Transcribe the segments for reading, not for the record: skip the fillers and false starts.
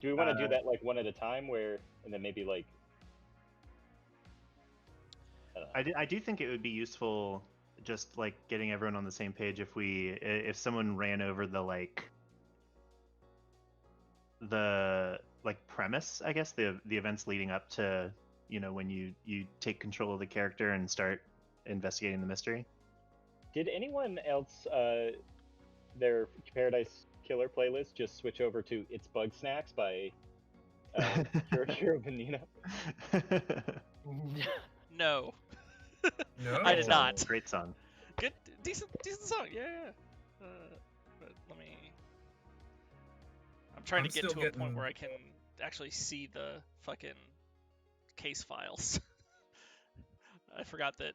Do we want to do that like one at a time, and then maybe like? I do think it would be useful, just like getting everyone on the same page, if someone ran over the premise, I guess, the events leading up to when you take control of the character and start investigating the mystery. Did anyone else their Paradise Killer playlist just switch over to "It's Bug Snacks" by Hiro Benino? No. No, I did not. Great song. Good, decent song. Yeah. But let me. I'm trying to get to a point where I can actually see the fucking case files. I forgot that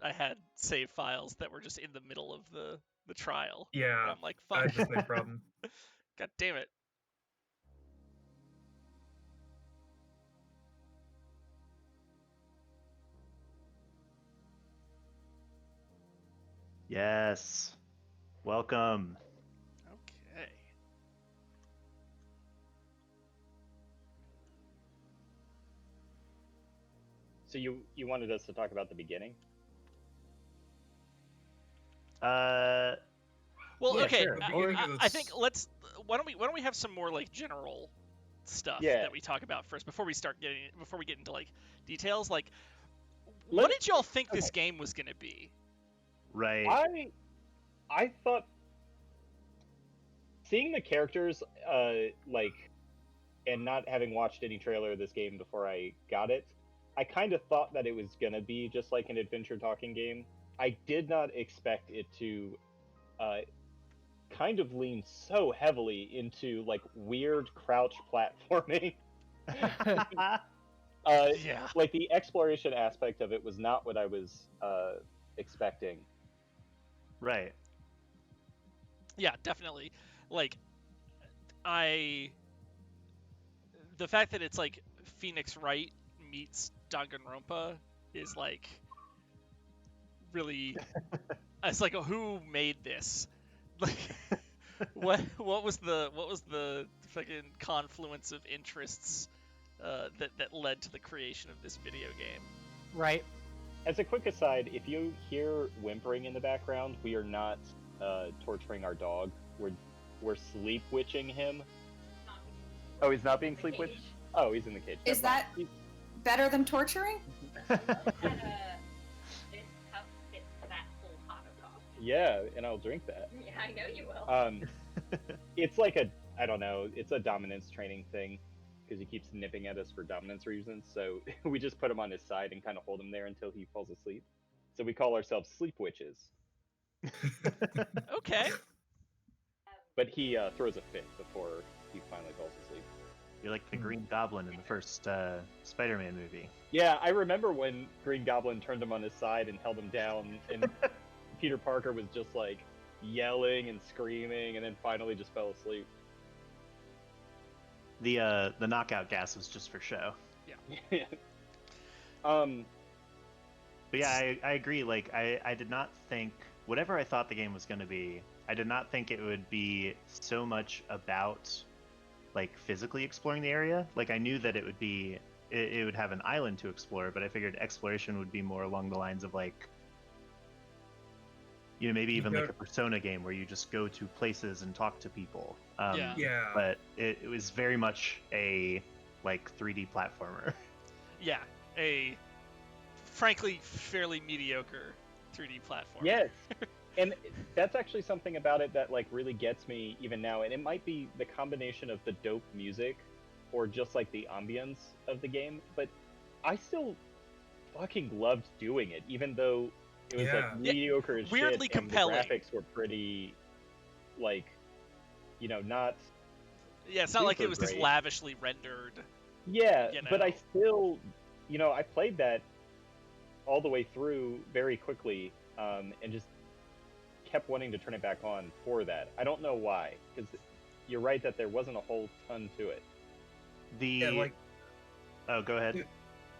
I had save files that were just in the middle of the trial. Yeah. And I'm like, fuck. I had the same problem. God damn it. Yes. Welcome. Okay. So you wanted us to talk about the beginning? Well, yeah, okay. Sure. I think why don't we have some more like general stuff that we talk about first before we get into like details. Like, what did y'all think this game was gonna be? Right. I thought seeing the characters and not having watched any trailer of this game before I got it, I kind of thought that it was gonna be just like an adventure talking game. I did not expect it to kind of lean so heavily into like weird crouch platforming. Yeah. Like the exploration aspect of it was not what I was expecting. Right. Yeah, definitely. Like, the fact that it's like Phoenix Wright meets Danganronpa is like really. It's like, who made this? Like, what was the fucking confluence of interests that led to the creation of this video game? Right. As a quick aside, if you hear whimpering in the background, we are not torturing our dog. We're sleep witching him. Oh, he's not being sleep witched? Oh, he's in the cage. Is that better than torturing? Yeah, and I'll drink that. Yeah, I know you will. It's like it's a dominance training thing, because he keeps nipping at us for dominance reasons, so we just put him on his side and kind of hold him there until he falls asleep. So we call ourselves sleep witches. Okay. But he throws a fit before he finally falls asleep. You're like the Green Goblin in the first Spider-Man movie. Yeah, I remember when Green Goblin turned him on his side and held him down, and Peter Parker was just like yelling and screaming, and then finally just fell asleep. The knockout gas was just for show. Yeah. But yeah, I agree. Like, I did not think, whatever I thought the game was going to be, I did not think it would be so much about like physically exploring the area. Like, I knew that it would have an island to explore, but I figured exploration would be more along the lines of like, maybe even like a Persona game where you just go to places and talk to people. Yeah. But it was very much a like 3D platformer. Yeah, a frankly fairly mediocre 3D platformer. Yes. And that's actually something about it that like really gets me even now, and it might be the combination of the dope music or just like the ambience of the game, but I still fucking loved doing it, even though it was like mediocre as weirdly shit, compelling. And the graphics were pretty, like, not. Yeah, it's not like it was this lavishly rendered. Yeah, but I still, I played that all the way through very quickly, and just kept wanting to turn it back on for that. I don't know why, because you're right that there wasn't a whole ton to it. Oh, go ahead.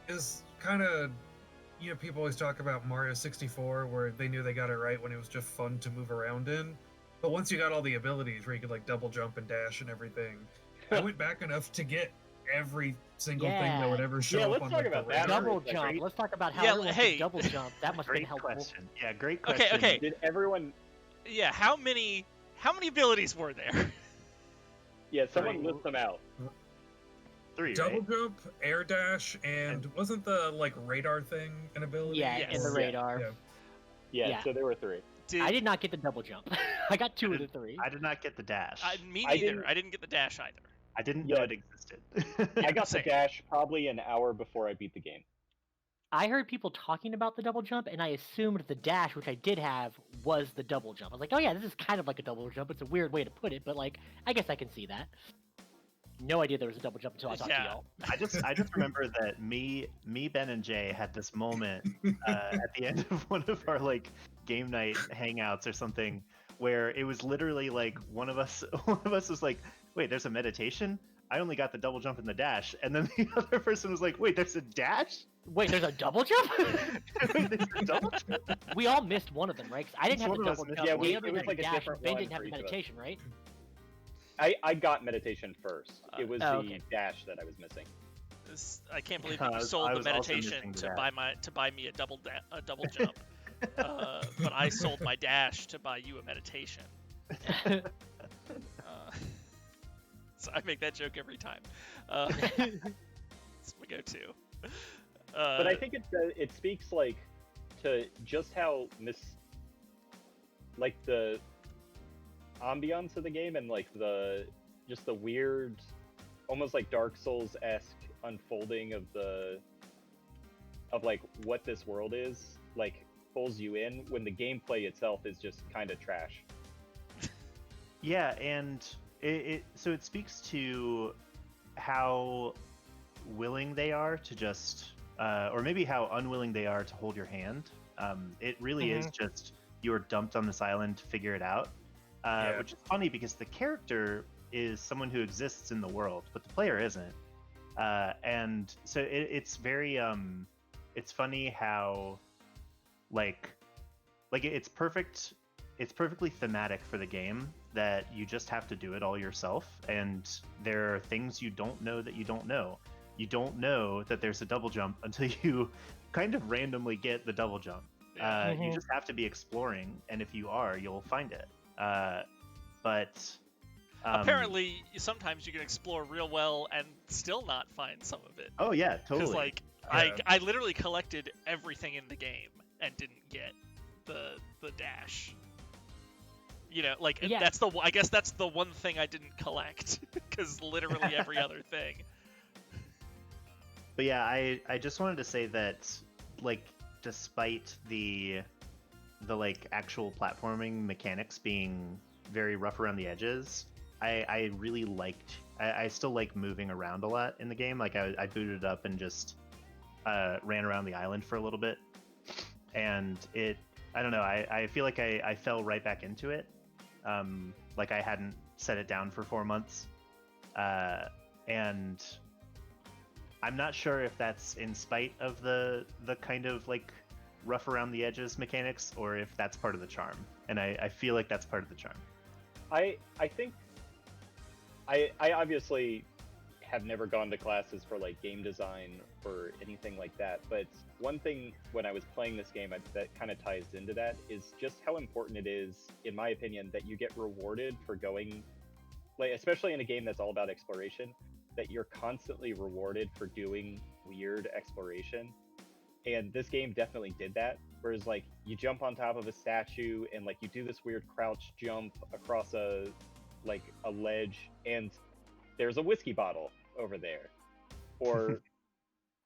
It's kind of, people always talk about Mario 64, where they knew they got it right when it was just fun to move around in. But once you got all the abilities where you could like double jump and dash and everything, I went back enough to get every single thing that would ever show Yeah, up let's on talk the about radar. that. Double jump. Let's talk about how Yeah, everyone hey. did double jump. That must have been Great helpful. question. Yeah, great question. Okay. Did everyone? Yeah, how many abilities were there? Yeah, someone list them out. 3, Double right? jump, air dash, and wasn't the like radar thing an ability? Yeah, Yes. in the radar. Yeah. Yeah, Yeah. so there were 3. I did not get the double jump. I got 2 of the 3. I did not get the dash. Me I neither. I didn't get the dash either. I didn't Yeah. know it existed. I got the same. dash probably an hour before I beat the game. I heard people talking about the double jump, and I assumed the dash, which I did have, was the double jump. I was like, oh yeah, this is kind of like a double jump. It's a weird way to put it, but like, I guess I can see that. No idea there was a double jump until I talked to y'all. I just remember that me, Ben, and Jay had this moment at the end of one of our like game night hangouts or something, where it was literally like one of us was like, "Wait, there's a meditation? I only got the double jump and the dash," and then the other person was like, "Wait, there's a dash? Wait, there's a double jump? Wait, there's a double jump?" We all missed one of them, right? 'Cause I didn't Each have one the of us double missed jump. Yeah, The it other was had like the a dash, different and Ben one didn't have for the each of us. meditation, right? I got meditation first. It was the okay. dash that I was missing. I can't believe I that you was- sold I the was also meditation missing to that. buy me a double jump. But I sold my dash to buy you a meditation. So I make that joke every time. It's my go-to. But I think it speaks like to just how like the ambiance of the game and like the weird, almost like Dark Souls-esque unfolding of like what this world is, like pulls you in when the gameplay itself is just kind of trash. Yeah, and so it speaks to how willing they are to just, or maybe how unwilling they are to hold your hand. It really is just you're dumped on this island to figure it out, which is funny because the character is someone who exists in the world, but the player isn't. And so it's very, it's funny how, like it's perfect. It's perfectly thematic for the game that you just have to do it all yourself, and there are things you don't know that you don't know. You don't know that there's a double jump until you kind of randomly get the double jump. You just have to be exploring, and if you are, you'll find it. But apparently, sometimes you can explore real well and still not find some of it. Oh yeah, totally. Because like I literally collected everything in the game and didn't get the dash. You know, like I guess that's the one thing I didn't collect, because literally every other thing. But yeah, I just wanted to say that, like, despite the like actual platforming mechanics being very rough around the edges, I really liked. I still like moving around a lot in the game. Like I booted up and just ran around the island for a little bit, and I don't know. I feel like I fell right back into it. Like I hadn't set it down for 4 months, and I'm not sure if that's in spite of the kind of like rough around the edges mechanics, or if that's part of the charm. And I feel like that's part of the charm. I think I obviously have never gone to classes for like game design or anything like that, but one thing when I was playing this game that kind of ties into that is just how important it is, in my opinion, that you get rewarded for going, like especially in a game that's all about exploration, that you're constantly rewarded for doing weird exploration. And this game definitely did that. Whereas like you jump on top of a statue and like you do this weird crouch jump across a ledge, and there's a whiskey bottle over there, or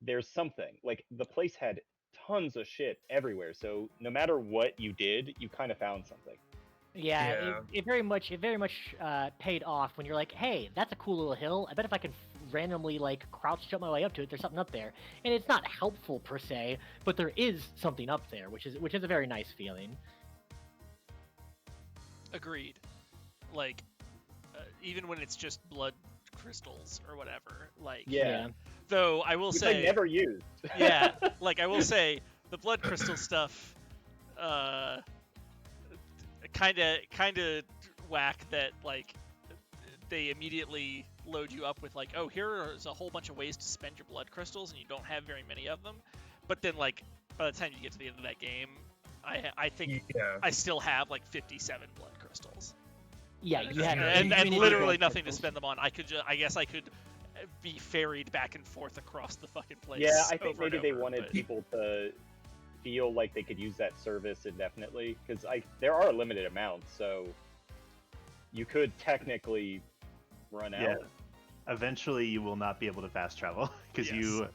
there's something. Like the place had tons of shit everywhere, so no matter what you did, you kind of found something. Yeah. It very much paid off when you're like, hey, that's a cool little hill. I bet if I can randomly like crouch jump my way up to it, there's something up there. And it's not helpful per se, but there is something up there, which is a very nice feeling. Agreed. Like even when it's just blood crystals or whatever, like Yeah. Though I will say I never used. Yeah, like I will say the blood crystal stuff kind of whack that like they immediately load you up with like, oh, here's a whole bunch of ways to spend your blood crystals, and you don't have very many of them. But then like by the time you get to the end of that game, I think I still have like 57 blood crystals. Yeah, you have and literally nothing to spend them on. I guess I could be ferried back and forth across the fucking place. Yeah, I think maybe they wanted people to feel like they could use that service indefinitely, because there are limited amounts, so you could technically run out. Eventually, you will not be able to fast travel because you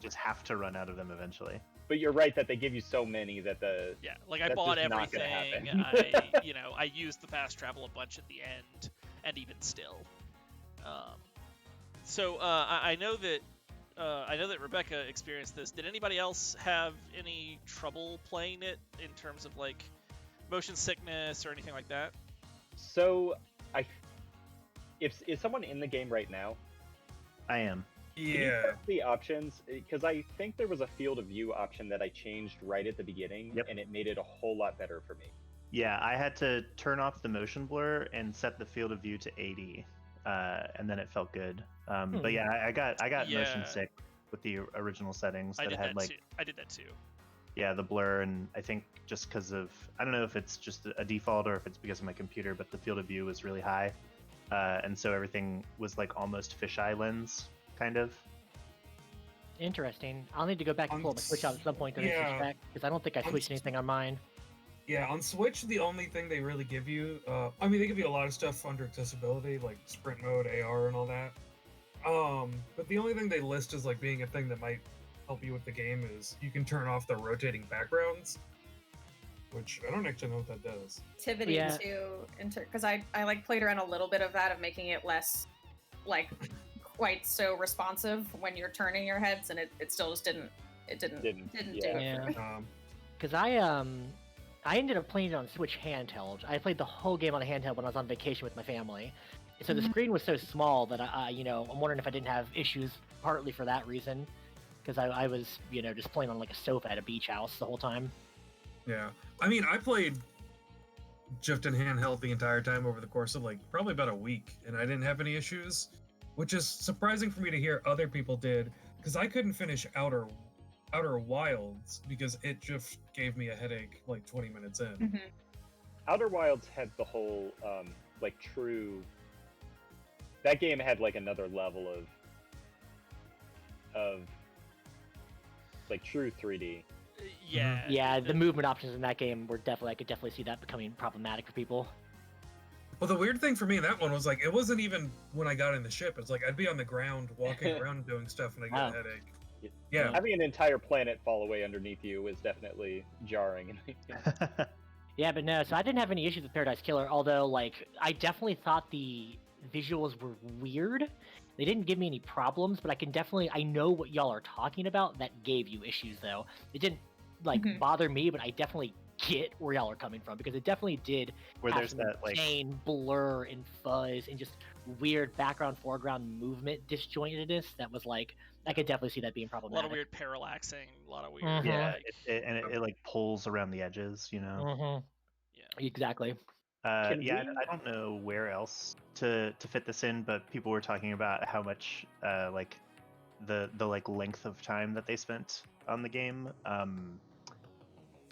just have to run out of them eventually. But you're right that they give you so many that I bought everything. I used the fast travel a bunch at the end, and even still. I know that Rebecca experienced this. Did anybody else have any trouble playing it in terms of like motion sickness or anything like that? So, is someone in the game right now? I am. Can you press the options? Because I think there was a field of view option that I changed right at the beginning, and it made it a whole lot better for me. Yeah, I had to turn off the motion blur and set the field of view to 80, and then it felt good. But yeah, I got motion sick with the original settings. I did that too. Yeah, the blur, and I think just because of, I don't know if it's just a default or if it's because of my computer, but the field of view was really high, and so everything was like almost fisheye lens. Kind of. Interesting. I'll need to go back and pull the Switch out at some point to respect, because I don't think I switched anything on mine. Yeah, on Switch, the only thing they really give you, they give you a lot of stuff under accessibility, like sprint mode, AR, and all that. But the only thing they list as like being a thing that might help you with the game is you can turn off the rotating backgrounds, which I don't actually know what that does. Activity because I like played around a little bit of that, of making it less like quite so responsive when you're turning your heads, and it still just didn't do it. Because I ended up playing it on Switch handheld. I played the whole game on a handheld when I was on vacation with my family. So the screen was so small that I'm wondering if I didn't have issues partly for that reason, because I was just playing on like a sofa at a beach house the whole time. Yeah, I mean, I played just in handheld the entire time over the course of like probably about a week, and I didn't have any issues. Which is surprising for me to hear other people did, because I couldn't finish Outer Wilds because it just gave me a headache like 20 minutes in. Mm-hmm. Outer Wilds had the whole true. That game had like another level of like true 3D. Yeah. Yeah, the movement options in that game were I could definitely see that becoming problematic for people. Well, the weird thing for me in that one was like, it wasn't even when I got in the ship. It's like I'd be on the ground walking around doing stuff and I'd get a headache. Yeah. Having an entire planet fall away underneath you was definitely jarring. Yeah, but no, so I didn't have any issues with Paradise Killer, although like I definitely thought the visuals were weird. They didn't give me any problems, but I know what y'all are talking about that gave you issues though. It didn't bother me, but I definitely get where y'all are coming from, because it definitely did where have there's some that like insane blur and fuzz and just weird background foreground movement disjointedness that was like, I could definitely see that being problematic. A lot of weird parallaxing, a lot of weird it like pulls around the edges, Yeah, exactly. I don't know where else to fit this in, but people were talking about how much like the like length of time that they spent on the game.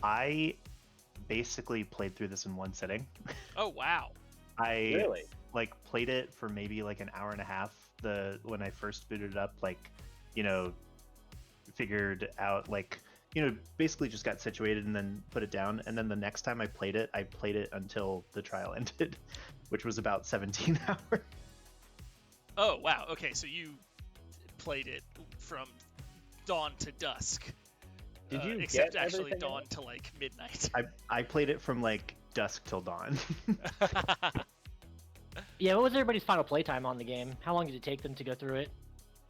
I basically played through this in one sitting. Oh wow! I really played it for maybe like an hour and a half. When I first booted it up, figured out basically just got situated and then put it down. And then the next time I played it until the trial ended, which was about 17 hours. Oh wow! Okay, so you played it from dawn to dusk. Did you except actually dawn to like midnight? I played it from like dusk till dawn. Yeah, what was everybody's final playtime on the game? How long did it take them to go through it?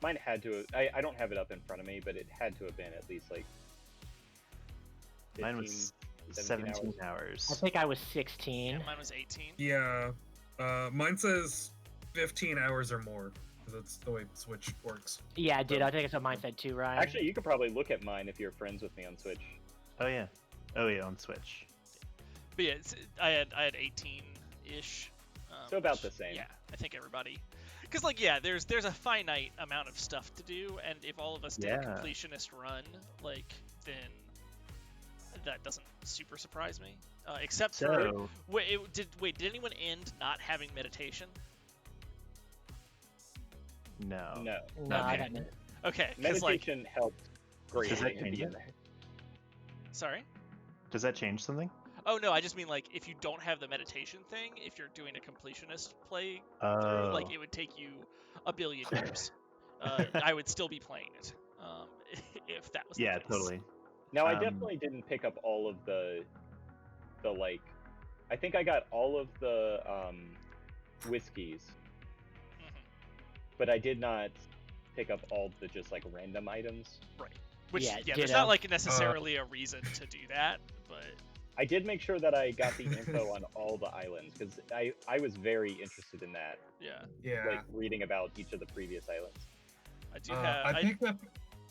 Mine had to. I don't have it up in front of me, but it had to have been at least like 15, mine was 17 hours. I think I was 16. Yeah, mine was 18. Yeah, mine says 15 hours or more. That's the way Switch works. Yeah, I did. I think it's what mine said too, right? Actually, you could probably look at mine if you're friends with me on Switch. Oh yeah, on Switch. But yeah, I had 18-ish. So about the same. Yeah, I think everybody. Because, like, yeah, there's a finite amount of stuff to do, and if all of us did a completionist run, like, then that doesn't super surprise me. Except for did anyone end not having meditation? No. No, I didn't. Okay, meditation helped greatly. Does that change it? Sorry? Does that change something? Oh no, I just mean like if you don't have the meditation thing, if you're doing a completionist play, like it would take you a billion years. I would still be playing it if that was the case. Totally. Now I definitely didn't pick up all of the like. I think I got all of the whiskeys, but I did not pick up all the just like random items. Right. Which there's not like necessarily a reason to do that, but I did make sure that I got the info on all the islands because I was very interested in that. Yeah. Like reading about each of the previous islands. I do have. I picked up.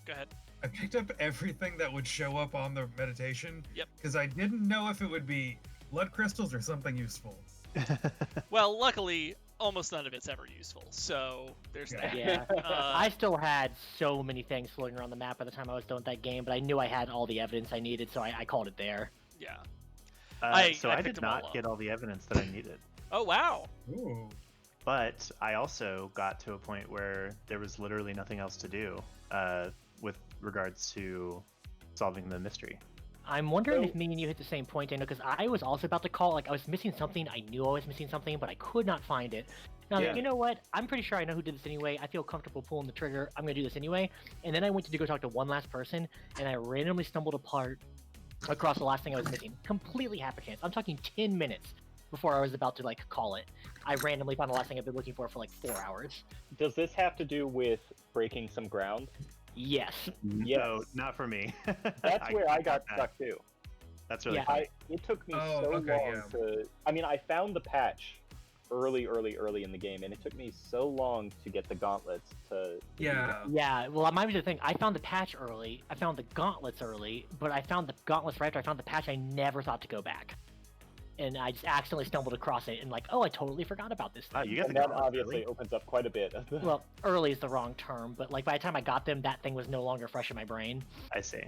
Go ahead. I picked up everything that would show up on the meditation. Yep. Because I didn't know if it would be blood crystals or something useful. Well, luckily, almost none of it's ever useful, so there's that. Yeah. I still had so many things floating around the map by the time I was done with that game, but I knew I had all the evidence I needed, so I called it there. Yeah. I did not get all the evidence that I needed. Oh, wow. Ooh. But I also got to a point where there was literally nothing else to do with regards to solving the mystery. I'm wondering if me and you hit the same point, Daniel, because I was also about to call, like, I was missing something, I knew I was missing something, but I could not find it. And I was like, you know what, I'm pretty sure I know who did this anyway, I feel comfortable pulling the trigger, I'm going to do this anyway. And then I went to go talk to one last person, and I randomly stumbled across the last thing I was missing. Completely happenstance. I'm talking 10 minutes before I was about to, like, call it. I randomly found the last thing I've been looking for like 4 hours. Does this have to do with breaking some ground? Yes. No, not for me. That's where I got stuck too. That's really it took me long to. I mean, I found the patch early in the game, and it took me so long to get the gauntlets to. Yeah. Well, mine was the thing. I found the patch early. I found the gauntlets early, but I found the gauntlets right after I found the patch. I never thought to go back, and I just accidentally stumbled across it and like, oh, I totally forgot about this thing. You got that obviously opens up quite a bit. Well, early is the wrong term, but like by the time I got them, that thing was no longer fresh in my brain. I see.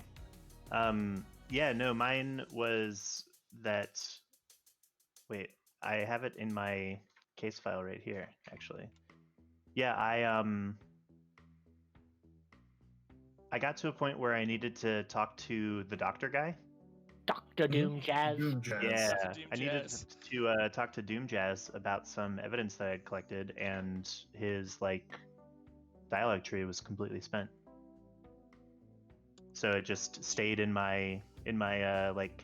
Yeah, no, mine was that. Wait, I have it in my case file right here, actually. Yeah, I got to a point where I needed to talk to the doctor guy. Dr. Doom Jazz. Yeah, I needed to talk to Doom Jazz about some evidence that I had collected, and his like dialogue tree was completely spent. So it just stayed in my like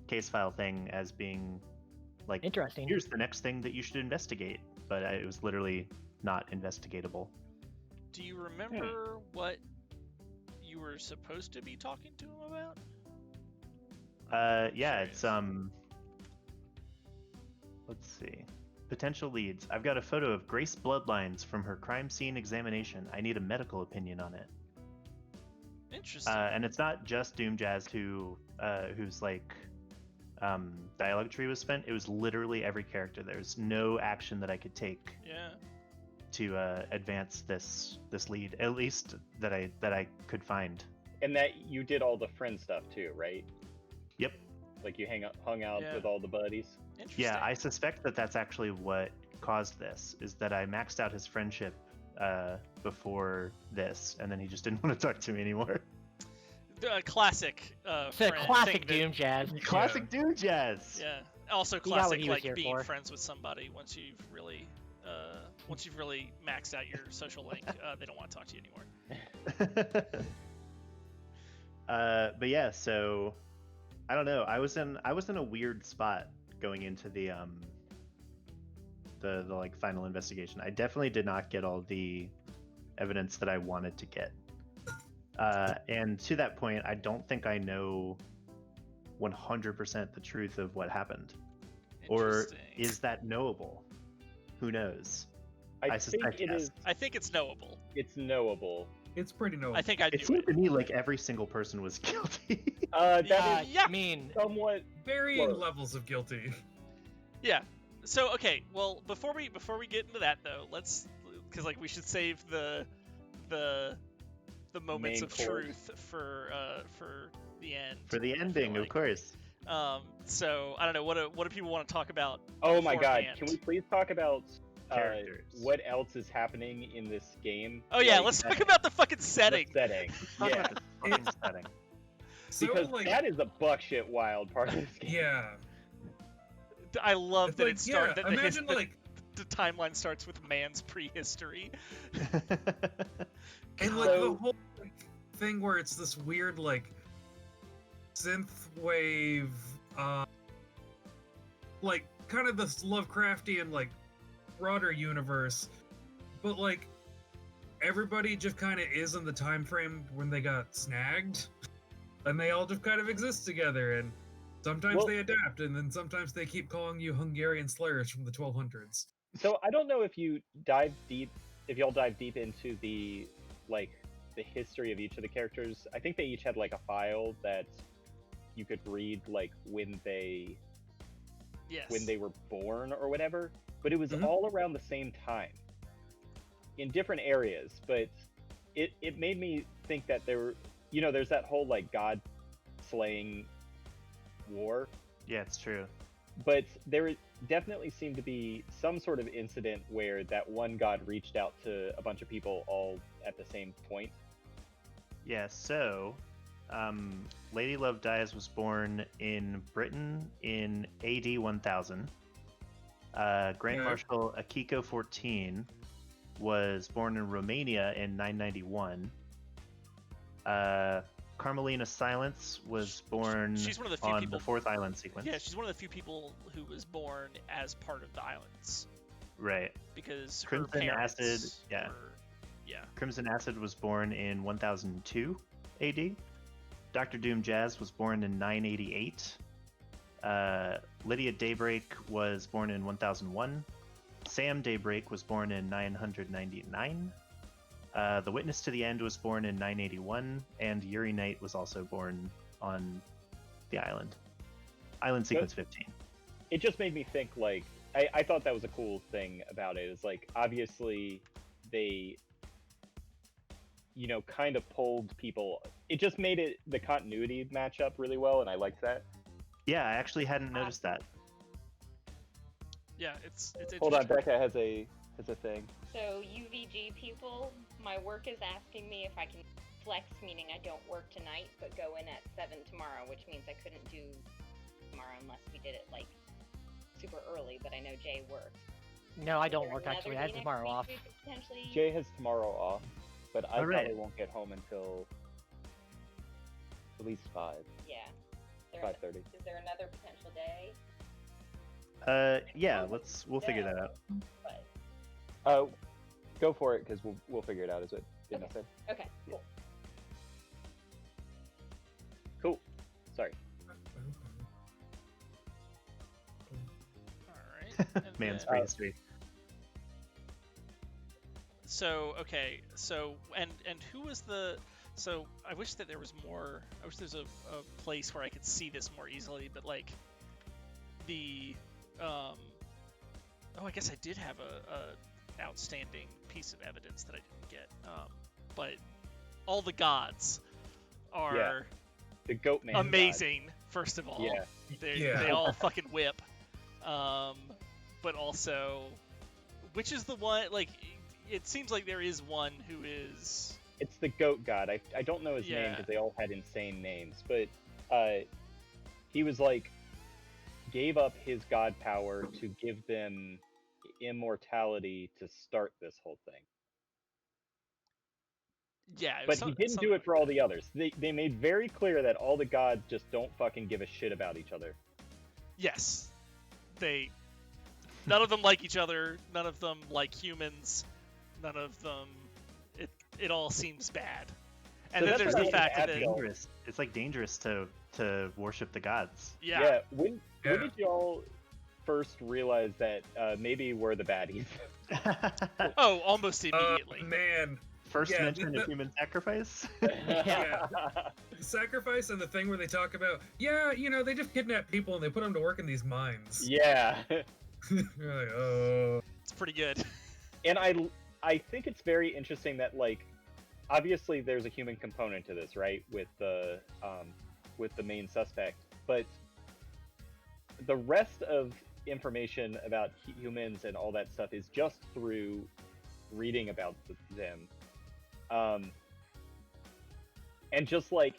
case file thing as being like interesting. Here's the next thing that you should investigate, but it was literally not investigatable. Do you remember what you were supposed to be talking to him about? Yeah, it's let's see. Potential leads. I've got a photo of Grace bloodlines from her crime scene examination. I need a medical opinion on it. Interesting. And it's not just Doom Jazz who's like dialogue tree was spent. It was literally every character. There's no action that I could take to advance this lead, at least that I could find. And that you did all the friend stuff too, right? Yep. Like you hung out with all the buddies. Yeah, I suspect that that's actually what caused this. Is that I maxed out his friendship before this, and then he just didn't want to talk to me anymore. Classic. Classic Doom Jazz. Classic Doom Jazz. Yeah. Also classic, like being friends with somebody once you've really maxed out your social link, they don't want to talk to you anymore. But yeah, so I don't know. I was in a weird spot going into the like final investigation. I definitely did not get all the evidence that I wanted to get. And to that point, I don't think I know 100% the truth of what happened. Or is that knowable? Who knows? I think it is. I think it's knowable. It's knowable. It's pretty knowable. I think I do. It seemed to me like every single person was guilty. That is I mean, somewhat varying levels of guilty. Yeah. So okay, well, before we get into that though, let's because like we should save the moments Main of course. truth for the end. For the ending, of course. So I don't know. What do people want to talk about? Oh my god! beforehand? Can we please talk about Characters. what else is happening in this game? Oh yeah, Like, let's talk about the fucking setting. the setting. Talk Yeah, about the fucking setting. So, because like, that is the buckshit wild part of this game. yeah. I love It's that like, it started. yeah, that imagine like the timeline starts with man's prehistory. and like the whole like, thing where it's this weird like synth wave, like kind of this Lovecraftian like broader universe, but like everybody just kind of is in the time frame when they got snagged, and they all just kind of exist together, and sometimes they adapt, and then sometimes they keep calling you Hungarian slurs from the 1200s. So I don't know if y'all dive deep into the history of each of the characters. I think they each had like a file that you could read like when they were born or whatever, but it was all around the same time in different areas. But it made me think that there's that whole like god slaying war. Yeah, it's true. But there definitely seemed to be some sort of incident where that one god reached out to a bunch of people all at the same point. Yeah, so Lady Love Dies was born in Britain in AD 1000. Grand Marshal Akiko 14 was born in Romania in 991. Carmelina Silence was born She's one of the few on people, the fourth island sequence. Yeah, she's one of the few people who was born as part of the islands. Right. Because Crimson her parents Acid, yeah. Yeah. Crimson Acid was born in 1002 AD. Dr. Doom Jazz was born in 988. Lydia Daybreak was born in 1001. Sam Daybreak was born in 999. The Witness to the End was born in 981, and Yuri Knight was also born on the island. Island sequence 15. It just made me think, like, I thought that was a cool thing about it. Is like, obviously, they, kind of pulled people. It just made the continuity match up really well, and I liked that. Yeah, I actually hadn't noticed that. Yeah, it's Hold on, Becca has a thing. So UVG people, my work is asking me if I can flex, meaning I don't work tonight, but go in at 7 tomorrow, which means I couldn't do tomorrow unless we did it like super early, but I know Jay works. No, I don't work actually. I have tomorrow off. Jay has tomorrow off, but I Alright. probably won't get home until at least 5. Yeah. 5:30. Is there another potential day? Yeah, we'll figure that out. But Go for it, because we'll figure it out. Is what Dina said. okay, cool. Cool. Sorry. Alright. and Man's then- prehistory. So okay, so and who was the? So I wish that there was more. I wish there's a place where I could see this more easily. But like the oh, I guess I did have a outstanding piece of evidence that I didn't get. But all the gods are The goat man. amazing. First of all, Yeah. they all fucking whip. But also, which is the one? Like, it seems like there is one who is. It's the goat god. I don't know his name Yeah. because they all had insane names, but he was like gave up his god power to give them immortality to start this whole thing. Yeah, it But was he didn't do it for all the others. They made very clear that all the gods just don't fucking give a shit about each other. Yes, none of them like each other. None of them like humans. None of them. It all seems bad. And So then that's there's what the I fact had that Dangerous. It's like dangerous to worship the gods. yeah. When did y'all first realize that maybe we're the baddies? Oh, almost immediately. Man, First Yeah, mention the- of human sacrifice. yeah. Sacrifice and the thing where they talk about, they just kidnap people and they put them to work in these mines. Yeah. You're like, oh. It's pretty good. And I think it's very interesting that, like, obviously there's a human component to this, right? With the main suspect, but the rest of information about humans and all that stuff is just through reading about them, and just like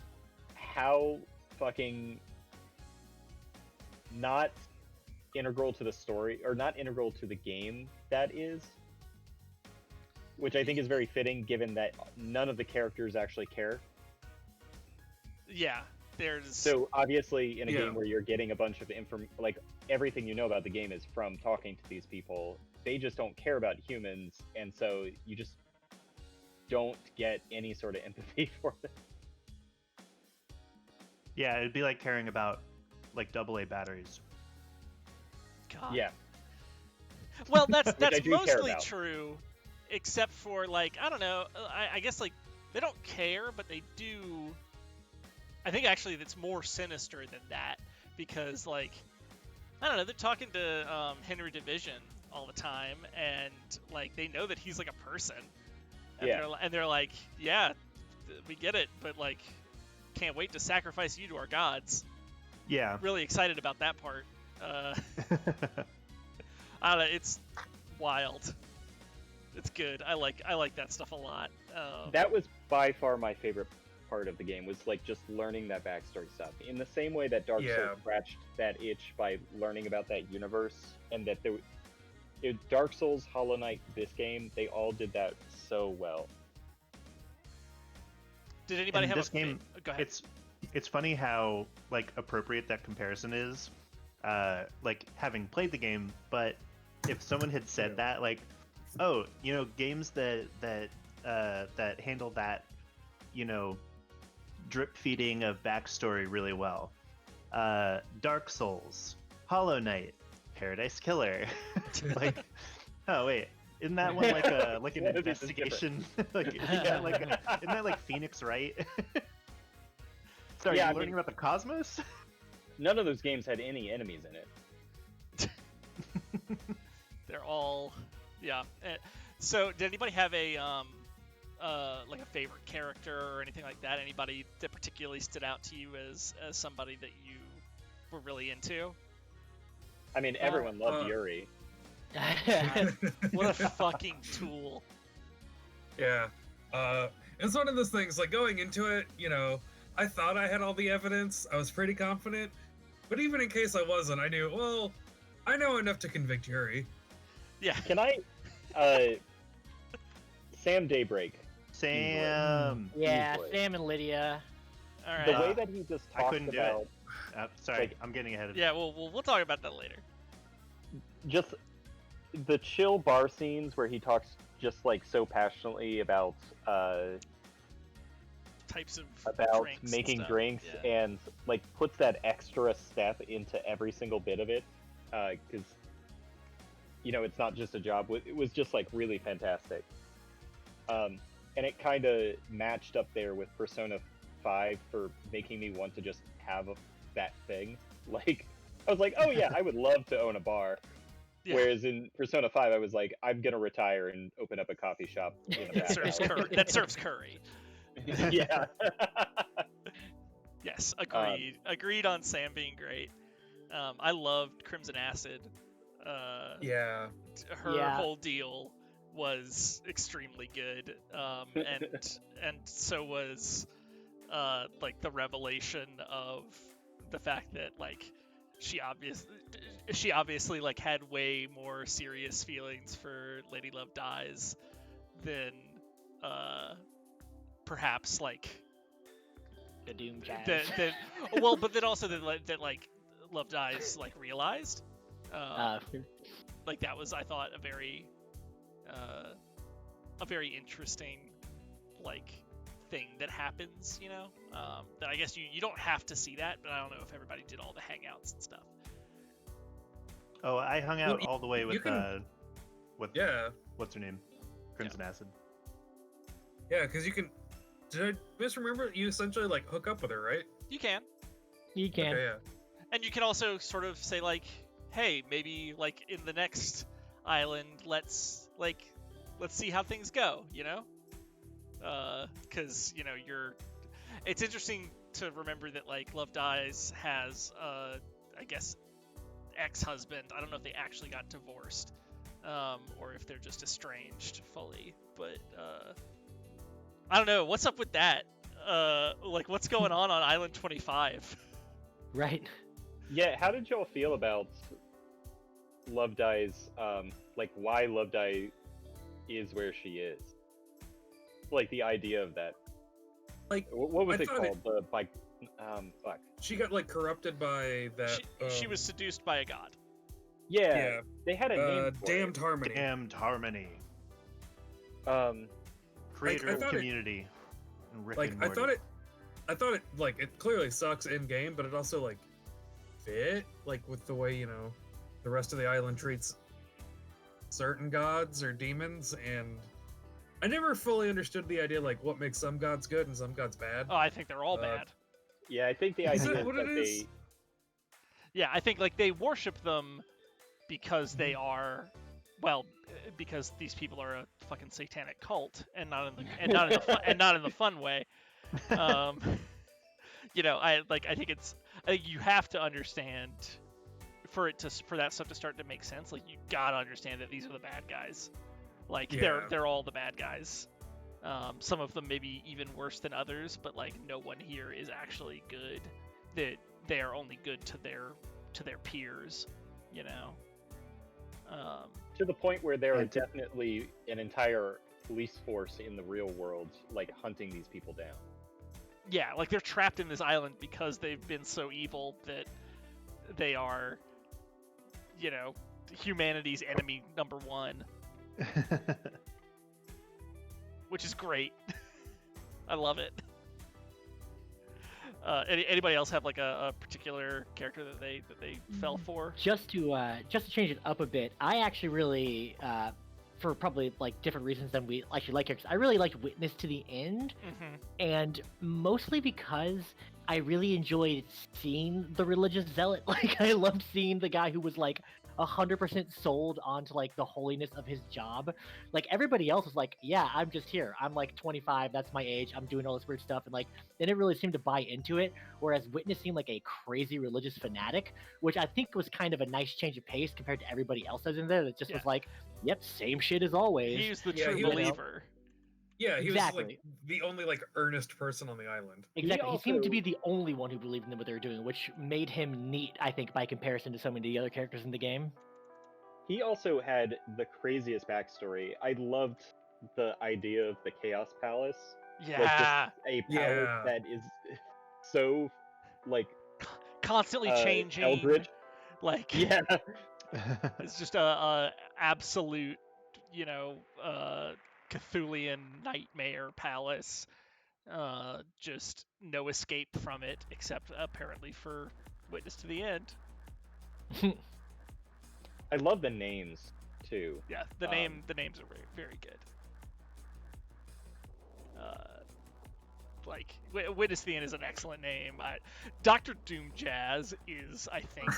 how fucking not integral to the story, or not integral to the game that is, which I think is very fitting given that none of the characters actually care. Yeah, there's... So obviously in a game where you're getting a bunch of like everything you know about the game is from talking to these people, they just don't care about humans, and so you just don't get any sort of empathy for them. Yeah, it'd be like caring about like AA batteries. God. Yeah. Well, that's mostly true, except for, like, I don't know, I guess, like, they don't care, but they do. I think actually that's more sinister than that, because, like, I don't know, they're talking to Henry Division all the time, and, like, they know that he's like a person, and they're like, yeah, we get it, but, like, can't wait to sacrifice you to our gods. Yeah. Really excited about that part. I don't know, it's wild. It's good. I like that stuff a lot. That was by far my favorite part of the game, was like just learning that backstory stuff. In the same way that Dark Souls scratched that itch by learning about that universe, and that Dark Souls, Hollow Knight, this game, they all did that so well. Did anybody have this game? Go ahead. It's funny how like appropriate that comparison is, like having played the game. But if someone had said that, like, oh, you know, games that handle that, you know, drip feeding of backstory really well, Dark Souls, Hollow Knight, Paradise Killer, like, oh wait. Isn't that one like an investigation? Like, isn't that like Phoenix Wright? Sorry, are you learning about the cosmos? None of those games had any enemies in it. They're all, yeah. So, did anybody have a like a favorite character or anything like that? Anybody that particularly stood out to you as somebody that you were really into? I mean, everyone loved Yuri. What a fucking tool. Yeah. It's one of those things, like, going into it, you know, I thought I had all the evidence. I was pretty confident. But even in case I wasn't, I knew, well, I know enough to convict Yuri. Yeah. Can I... Sam Daybreak. Sam. Yeah, Sam and Lydia. All right. The way that he just talks about... do it. Sorry, like, I'm getting ahead of you. Yeah, we'll talk about that later. Just the chill bar scenes where he talks just like so passionately about types of drinks making drinks, and like puts that extra step into every single bit of it, because you know it's not just a job. It was just like really fantastic, and it kind of matched up there with Persona 5 for making me want to just have that thing. Like I was like, oh yeah, I would love to own a bar. Yeah. Whereas in Persona 5, I was like, I'm gonna retire and open up a coffee shop in a that serves curry. Yeah. Yes, agreed. Agreed on Sam being great. I loved Crimson Acid. Her whole deal was extremely good. And so was like the revelation of the fact that like she obviously like had way more serious feelings for Lady Love Dies than perhaps like the Doom Jazz. But then also that like Love Dies like realized. Like that was, I thought, a very interesting like thing that happens, you know. That I guess you don't have to see that, but I don't know if everybody did all the hangouts and stuff. Oh, I hung out all the way with what's her name? Crimson Acid. Yeah, because you can. Did I misremember? You essentially like hook up with her, right? You can. You can. Okay, yeah. And you can also sort of say like, hey, maybe like in the next island, let's let's see how things go, you know? Because, you know, it's interesting to remember that, like, Love Dies has, I guess, ex-husband. I don't know if they actually got divorced, or if they're just estranged fully, but, I don't know. What's up with that? Like, what's going on Island 25? Right. Yeah, how did y'all feel about Love Die's, like, why Love Die is where she is? Like, the idea of that. Like, what was it called? Fuck. She got, like, corrupted by that. She was seduced by a god. Yeah, they had a name for Damned it. Harmony. Damned Harmony. Creator of Community. And Rick and Morty. I thought it, like, it clearly sucks in game, but it also, like, fit, like, with the way, you know, the rest of the island treats certain gods or demons, and I never fully understood the idea, like, what makes some gods good and some gods bad. Oh, I think they're all bad. Yeah, I think the idea is what that it is? Yeah, I think, like, they worship them because they are, well, because these people are a fucking satanic cult, and not in the fun way. You know, I think you have to understand for that stuff to start to make sense. Like, you gotta understand that these are the bad guys. Like, they're all the bad guys. Some of them maybe even worse than others, but, like, no one here is actually good. That they are only good to their peers, you know. To the point where there are definitely an entire police force in the real world, like, hunting these people down. Yeah, like, they're trapped in this island because they've been so evil that they are, you know, humanity's enemy number one. Which is great. I love it. Anybody else have, like, a particular character that they fell for? Just to change it up a bit, I actually really, for probably, like, different reasons than we actually like characters, I really liked Witness to the end, and mostly because I really enjoyed seeing the religious zealot. Like, I loved seeing the guy who was, like, 100% sold onto, like, the holiness of his job. Like, everybody else was like, yeah, I'm just here, I'm like 25, that's my age, I'm doing all this weird stuff, and, like, they didn't really seem to buy into it, whereas Witness seemed like a crazy religious fanatic, which I think was kind of a nice change of pace compared to everybody else that's in there that just was like, yep, same shit as always. He's the true believer. Yeah, he was, like, the only, like, earnest person on the island. Exactly. He seemed to be the only one who believed in what they were doing, which made him neat, I think, by comparison to so many of the other characters in the game. He also had the craziest backstory. I loved the idea of the Chaos Palace. Yeah. Like, just a palace that is so, like, constantly changing. Eldritch. Like, yeah. It's just a absolute, you know, Cthulian nightmare palace. Just no escape from it, except apparently for Witness to the End. I love the names too. Yeah, the names are very, very good. Like, Witness to the End is an excellent name. Dr. Doom Jazz is, I think,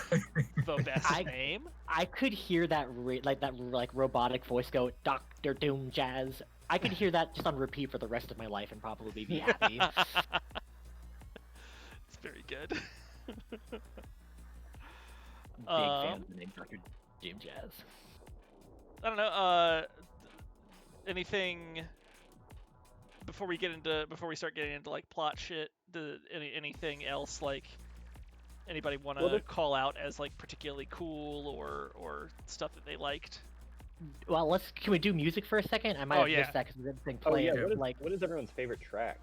the best name. I could hear that robotic voice go, Dr. Doom Jazz. I could hear that just on repeat for the rest of my life and probably be happy. It's very good. Big fan of the name Dr. Doom Jazz. I don't know. Anything before we start getting into, like, plot shit? Anything else, like, anybody want to call out as, like, particularly cool or stuff that they liked? Well, can we do music for a second? I might have missed that because there's everything playing. What is everyone's favorite track?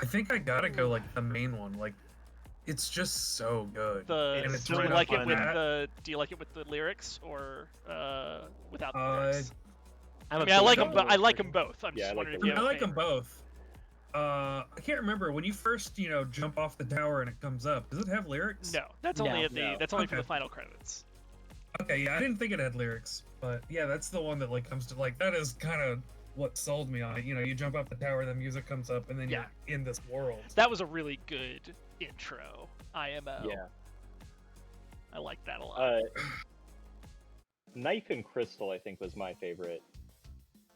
I think I gotta go, like, the main one. Like, it's just so good. Do you like it with the lyrics or without the lyrics? I like them. I like them both. I'm just wondering if you have I like them both. I can't remember when you first, you know, jump off the tower and it comes up. Does it have lyrics? No, that's only for the final credits. Okay, yeah, I didn't think it had lyrics, but yeah, that's the one that, like, comes to, like, that is kind of what sold me on it. You know, you jump off the tower, the music comes up, and then you're in this world. That was a really good intro. IMO. Yeah. I like that a lot. Knife and Crystal, I think, was my favorite.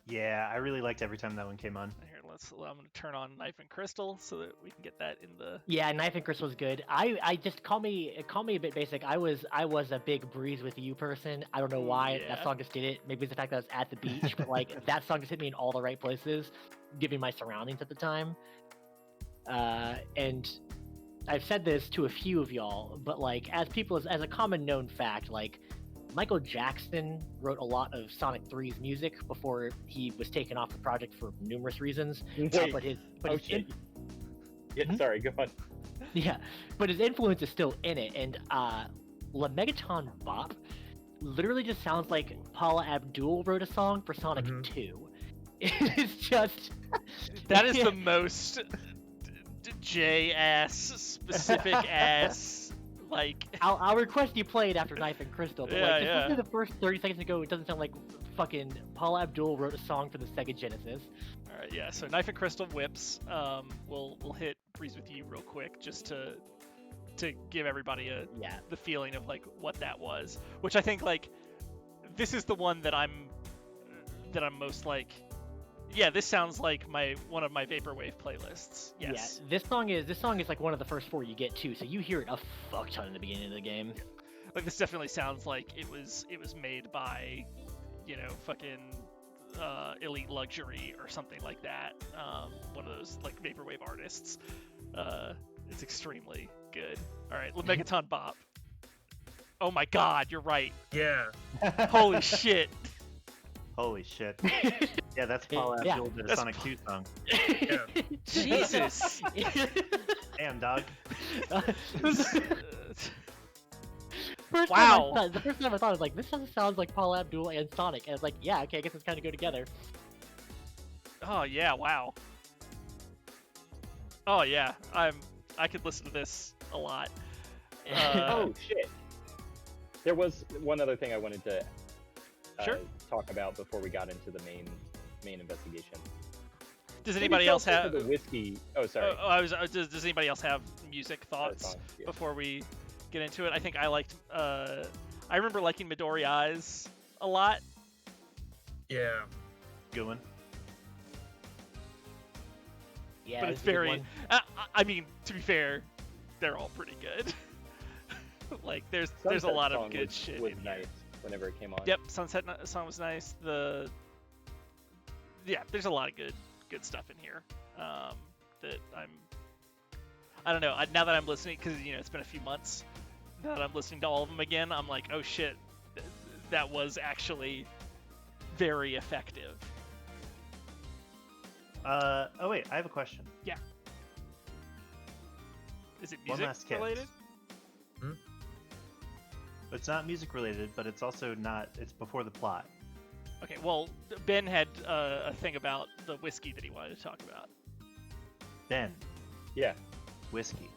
Yeah, I really liked every time that one came on. Here, I'm gonna turn on Knife and Crystal so that we can get that in the. Yeah, Knife and Crystal was good. I just call me a bit basic. I was a big Breeze with You person. I don't know why that song just did it. Maybe it's the fact that I was at the beach, but like that song just hit me in all the right places, given my surroundings at the time. And I've said this to a few of y'all, but like as a common known fact, like Michael Jackson wrote a lot of Sonic 3's music before he was taken off the project for numerous reasons. Sorry, go on. Yeah, but his influence is still in it, and La Megaton Bop literally just sounds like Paula Abdul wrote a song for Sonic 2. It's just that is the most J-ass specific ass. Like, I'll request you play it after Knife and Crystal, but like just listen to the first 30 seconds ago, it doesn't sound like fucking Paula Abdul wrote a song for the Sega Genesis. All right, yeah. So Knife and Crystal whips. We'll hit Breeze with You real quick just to give everybody the feeling of like what that was, which I think like this is the one that I'm most like. Yeah, this sounds like one of my vaporwave playlists. Yes. Yeah, this song is like one of the first 4 you get too, so you hear it a fuck ton in the beginning of the game. Like this definitely sounds like it was made by, fucking Elite Luxury or something like that. One of those like vaporwave artists. It's extremely good. All right, Megaton Bop. Oh my God, you're right. Yeah. Holy shit. Holy shit. Yeah, that's Paula Abdul did a Sonic 2 song. Yeah. Jesus. Damn, dog. Wow. The first time I thought, I was like, this sounds like Paula Abdul and Sonic. And it's like, yeah, okay, I guess it's kind of go together. Oh, yeah, wow. Oh, yeah, I could listen to this a lot. Oh, shit. There was one other thing I wanted to talk about before we got into the main investigation. Does anybody else have the whiskey? Oh, sorry. Does anybody else have music thoughts before we get into it? I think I liked. I remember liking Midori Eyes a lot. Yeah. Good one. Yeah, but it's very. I mean, to be fair, they're all pretty good. Like there's a lot of good shit. Was nice whenever it came on. Yep, Sunset song was nice. There's a lot of good stuff in here. That I don't know. Now that I'm listening, because it's been a few months. Now that I'm listening to all of them again, I'm like, oh shit, that was actually very effective. Oh wait, I have a question. Yeah. Is it music related? It's not music related, but it's also not. It's before the plot. Okay, well, Ben had a thing about the whiskey that he wanted to talk about. Ben. Yeah. Whiskey.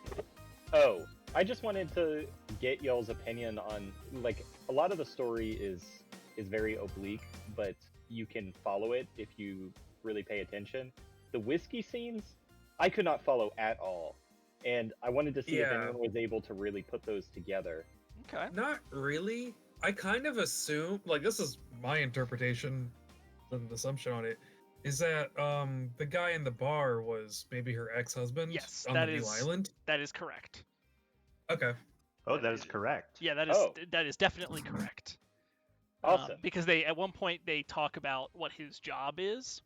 Oh, I just wanted to get y'all's opinion on, like, a lot of the story is very oblique, but you can follow it if you really pay attention. The whiskey scenes, I could not follow at all, and I wanted to see if anyone was able to really put those together. Okay. Not really. I kind of assume, like, this is my interpretation, an assumption on it, is that the guy in the bar was maybe her ex-husband on the new island? That is correct. Okay. Oh, that is correct. Yeah, that is definitely correct. Awesome. Because at one point they talk about what his job is,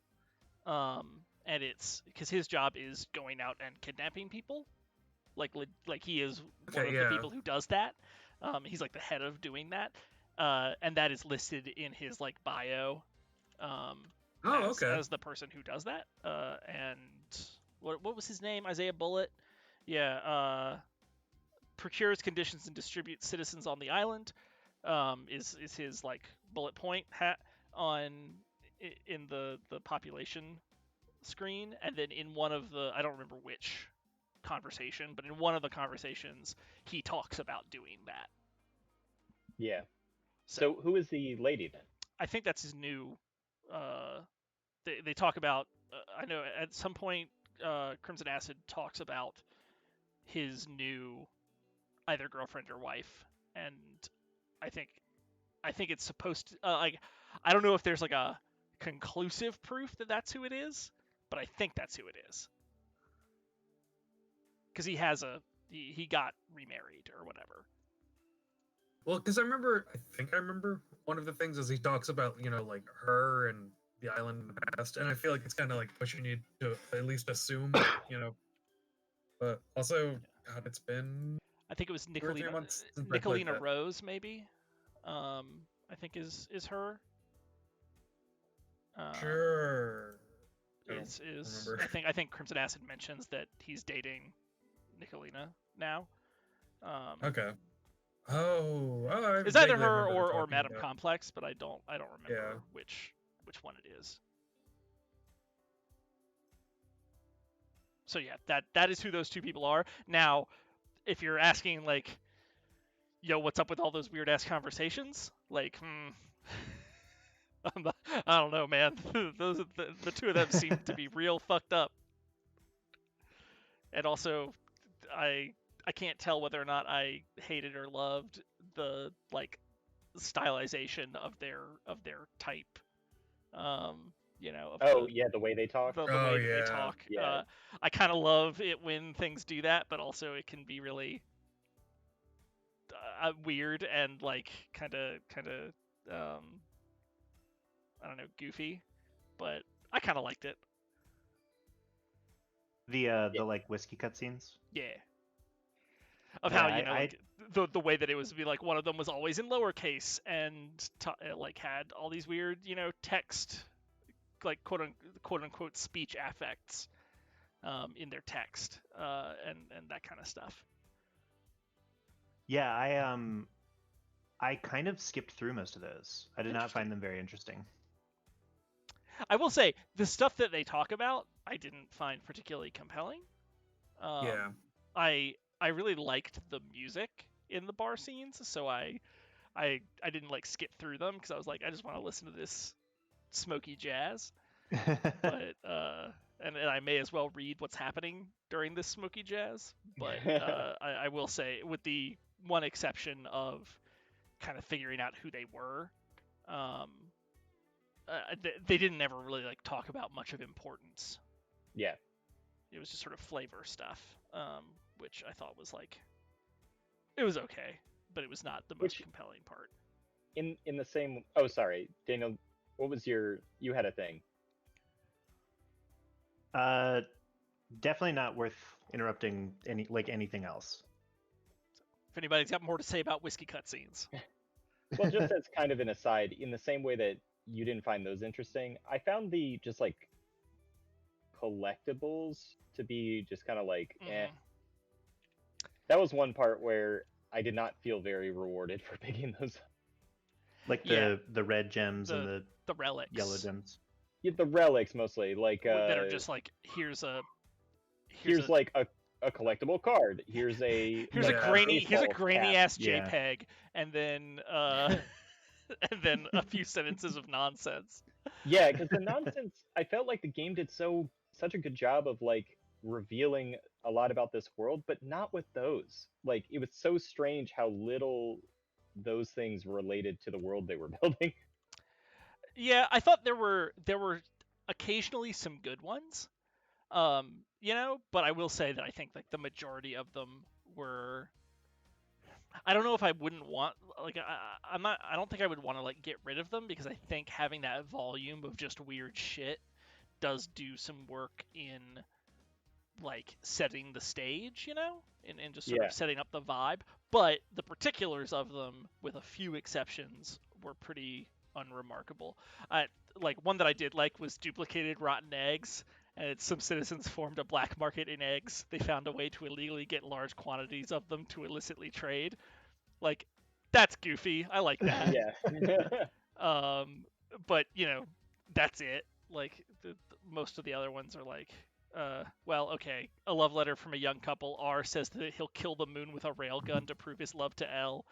and it's because his job is going out and kidnapping people, like he is one of the people who does that. He's like the head of doing that, and that is listed in his like bio. As the person who does that. And what was his name? Isaiah Bullitt. Yeah. Procures conditions and distributes citizens on the island. Is his like bullet point hat in the population screen, and then in one of the, I don't remember which conversation, but in one of the conversations he talks about doing that. Yeah. So who is the lady then? I think that's his new. They talk about. I know at some point, Crimson Acid talks about his new either girlfriend or wife, and I think I think it's supposed to like I don't know if there's like a conclusive proof that that's who it is, but I think that's who it is. Because he got remarried or whatever. Well, because I think I remember one of the things is he talks about, like her and the island in the past, and I feel like it's kind of like pushing you to at least assume, But also, God, it's been. I think it was 2 or 3 months since I played Nicolina that. Rose, maybe. I think is her. Sure. I think Crimson Acid mentions that he's dating Nicolina now. Okay. Oh, it's either her or Madame Complex, but I don't remember which one it is. So yeah, that is who those two people are. Now, if you're asking like, yo, what's up with all those weird ass conversations? Like, I don't know, man. Those the two of them seem to be real fucked up. And also, I can't tell whether or not I hated or loved the like stylization of their type. The way they talk. The way they talk. Yeah. I kind of love it when things do that, but also it can be really weird and like kind of I don't know, goofy, but I kind of liked it. The like whiskey cutscenes. Yeah. Of how the way that it was be like one of them was always in lowercase and like had all these weird text like quote unquote speech affects in their text and that kind of stuff. Yeah, I kind of skipped through most of those. I did not find them very interesting. I will say the stuff that they talk about I didn't find particularly compelling. I really liked the music in the bar scenes, so I didn't like skip through them because I was like, I just want to listen to this smoky jazz. But and I may as well read what's happening during this smoky jazz. But I will say, with the one exception of kind of figuring out who they were, they didn't ever really like talk about much of importance. Yeah. It was just sort of flavor stuff, which I thought was like, it was okay, but it was not the most compelling part. In the same. Oh, sorry, Daniel. What was you had a thing? Definitely not worth interrupting anything else. If anybody's got more to say about whiskey cutscenes. Well, just as kind of an aside, in the same way that you didn't find those interesting, I found the just like collectibles to be just kind of like, That was one part where I did not feel very rewarded for picking those up. Like the red gems and the relics, yellow gems. Yeah, the relics mostly, like that are just like here's like a collectible card. Here's a grainy ass JPEG, and then and then a few sentences of nonsense. Yeah, because the nonsense, I felt like the game did such a good job of like revealing a lot about this world, but not with those. Like, it was so strange how little those things related to the world they were building. Yeah, I thought there were occasionally some good ones, but I will say that I think like the majority of them were. I don't know if I wouldn't want like I don't think I would want to like get rid of them, because I think having that volume of just weird shit does do some work in like setting the stage, and just sort of setting up the vibe. But the particulars of them, with a few exceptions, were pretty unremarkable. Like one that I did like was duplicated rotten eggs, and some citizens formed a black market in eggs. They found a way to illegally get large quantities of them to illicitly trade. Like, that's goofy. I like that. Yeah. But that's it. Like most of the other ones are like, well, okay. A love letter from a young couple. R says that he'll kill the moon with a railgun to prove his love to L.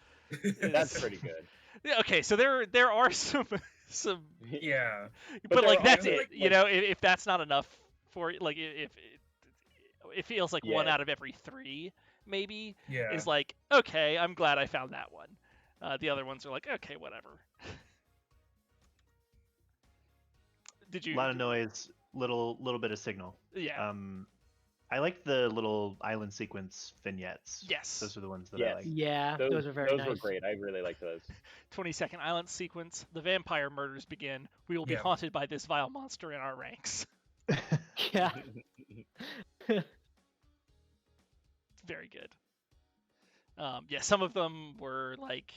That's pretty good. Yeah. Okay. So there are some. Yeah. But like that's it. If that's not enough for like if it feels like 1 out of every 3 maybe is like, okay, I'm glad I found that one. The other ones are like, okay, whatever. Did you? A lot of noise, little bit of signal. Yeah. I liked the little island sequence vignettes. Yes. Those are the ones that Yes. I liked. Yeah, those are very those nice. were great. I really liked those. 20-second island sequence. The vampire murders begin. We will be haunted by this vile monster in our ranks. Yeah. Very good. Yeah, some of them were like,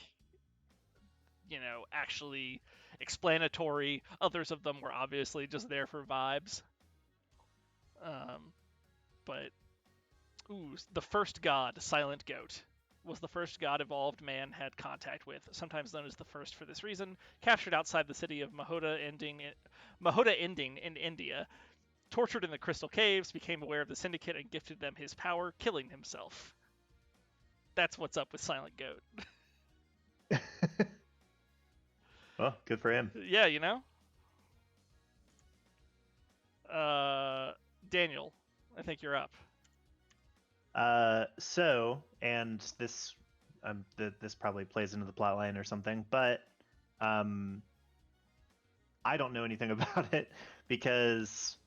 actually explanatory. Others of them were obviously just there for vibes. But the first god, Silent Goat, was the first god evolved man had contact with, sometimes known as the first for this reason. Captured outside the city of Mahoda Ending in India, tortured in the crystal caves, became aware of the syndicate and gifted them his power, killing himself. That's what's up with Silent Goat. Well, good for him. Yeah, Daniel, I think you're up. And this this probably plays into the plot line or something, but I don't know anything about it because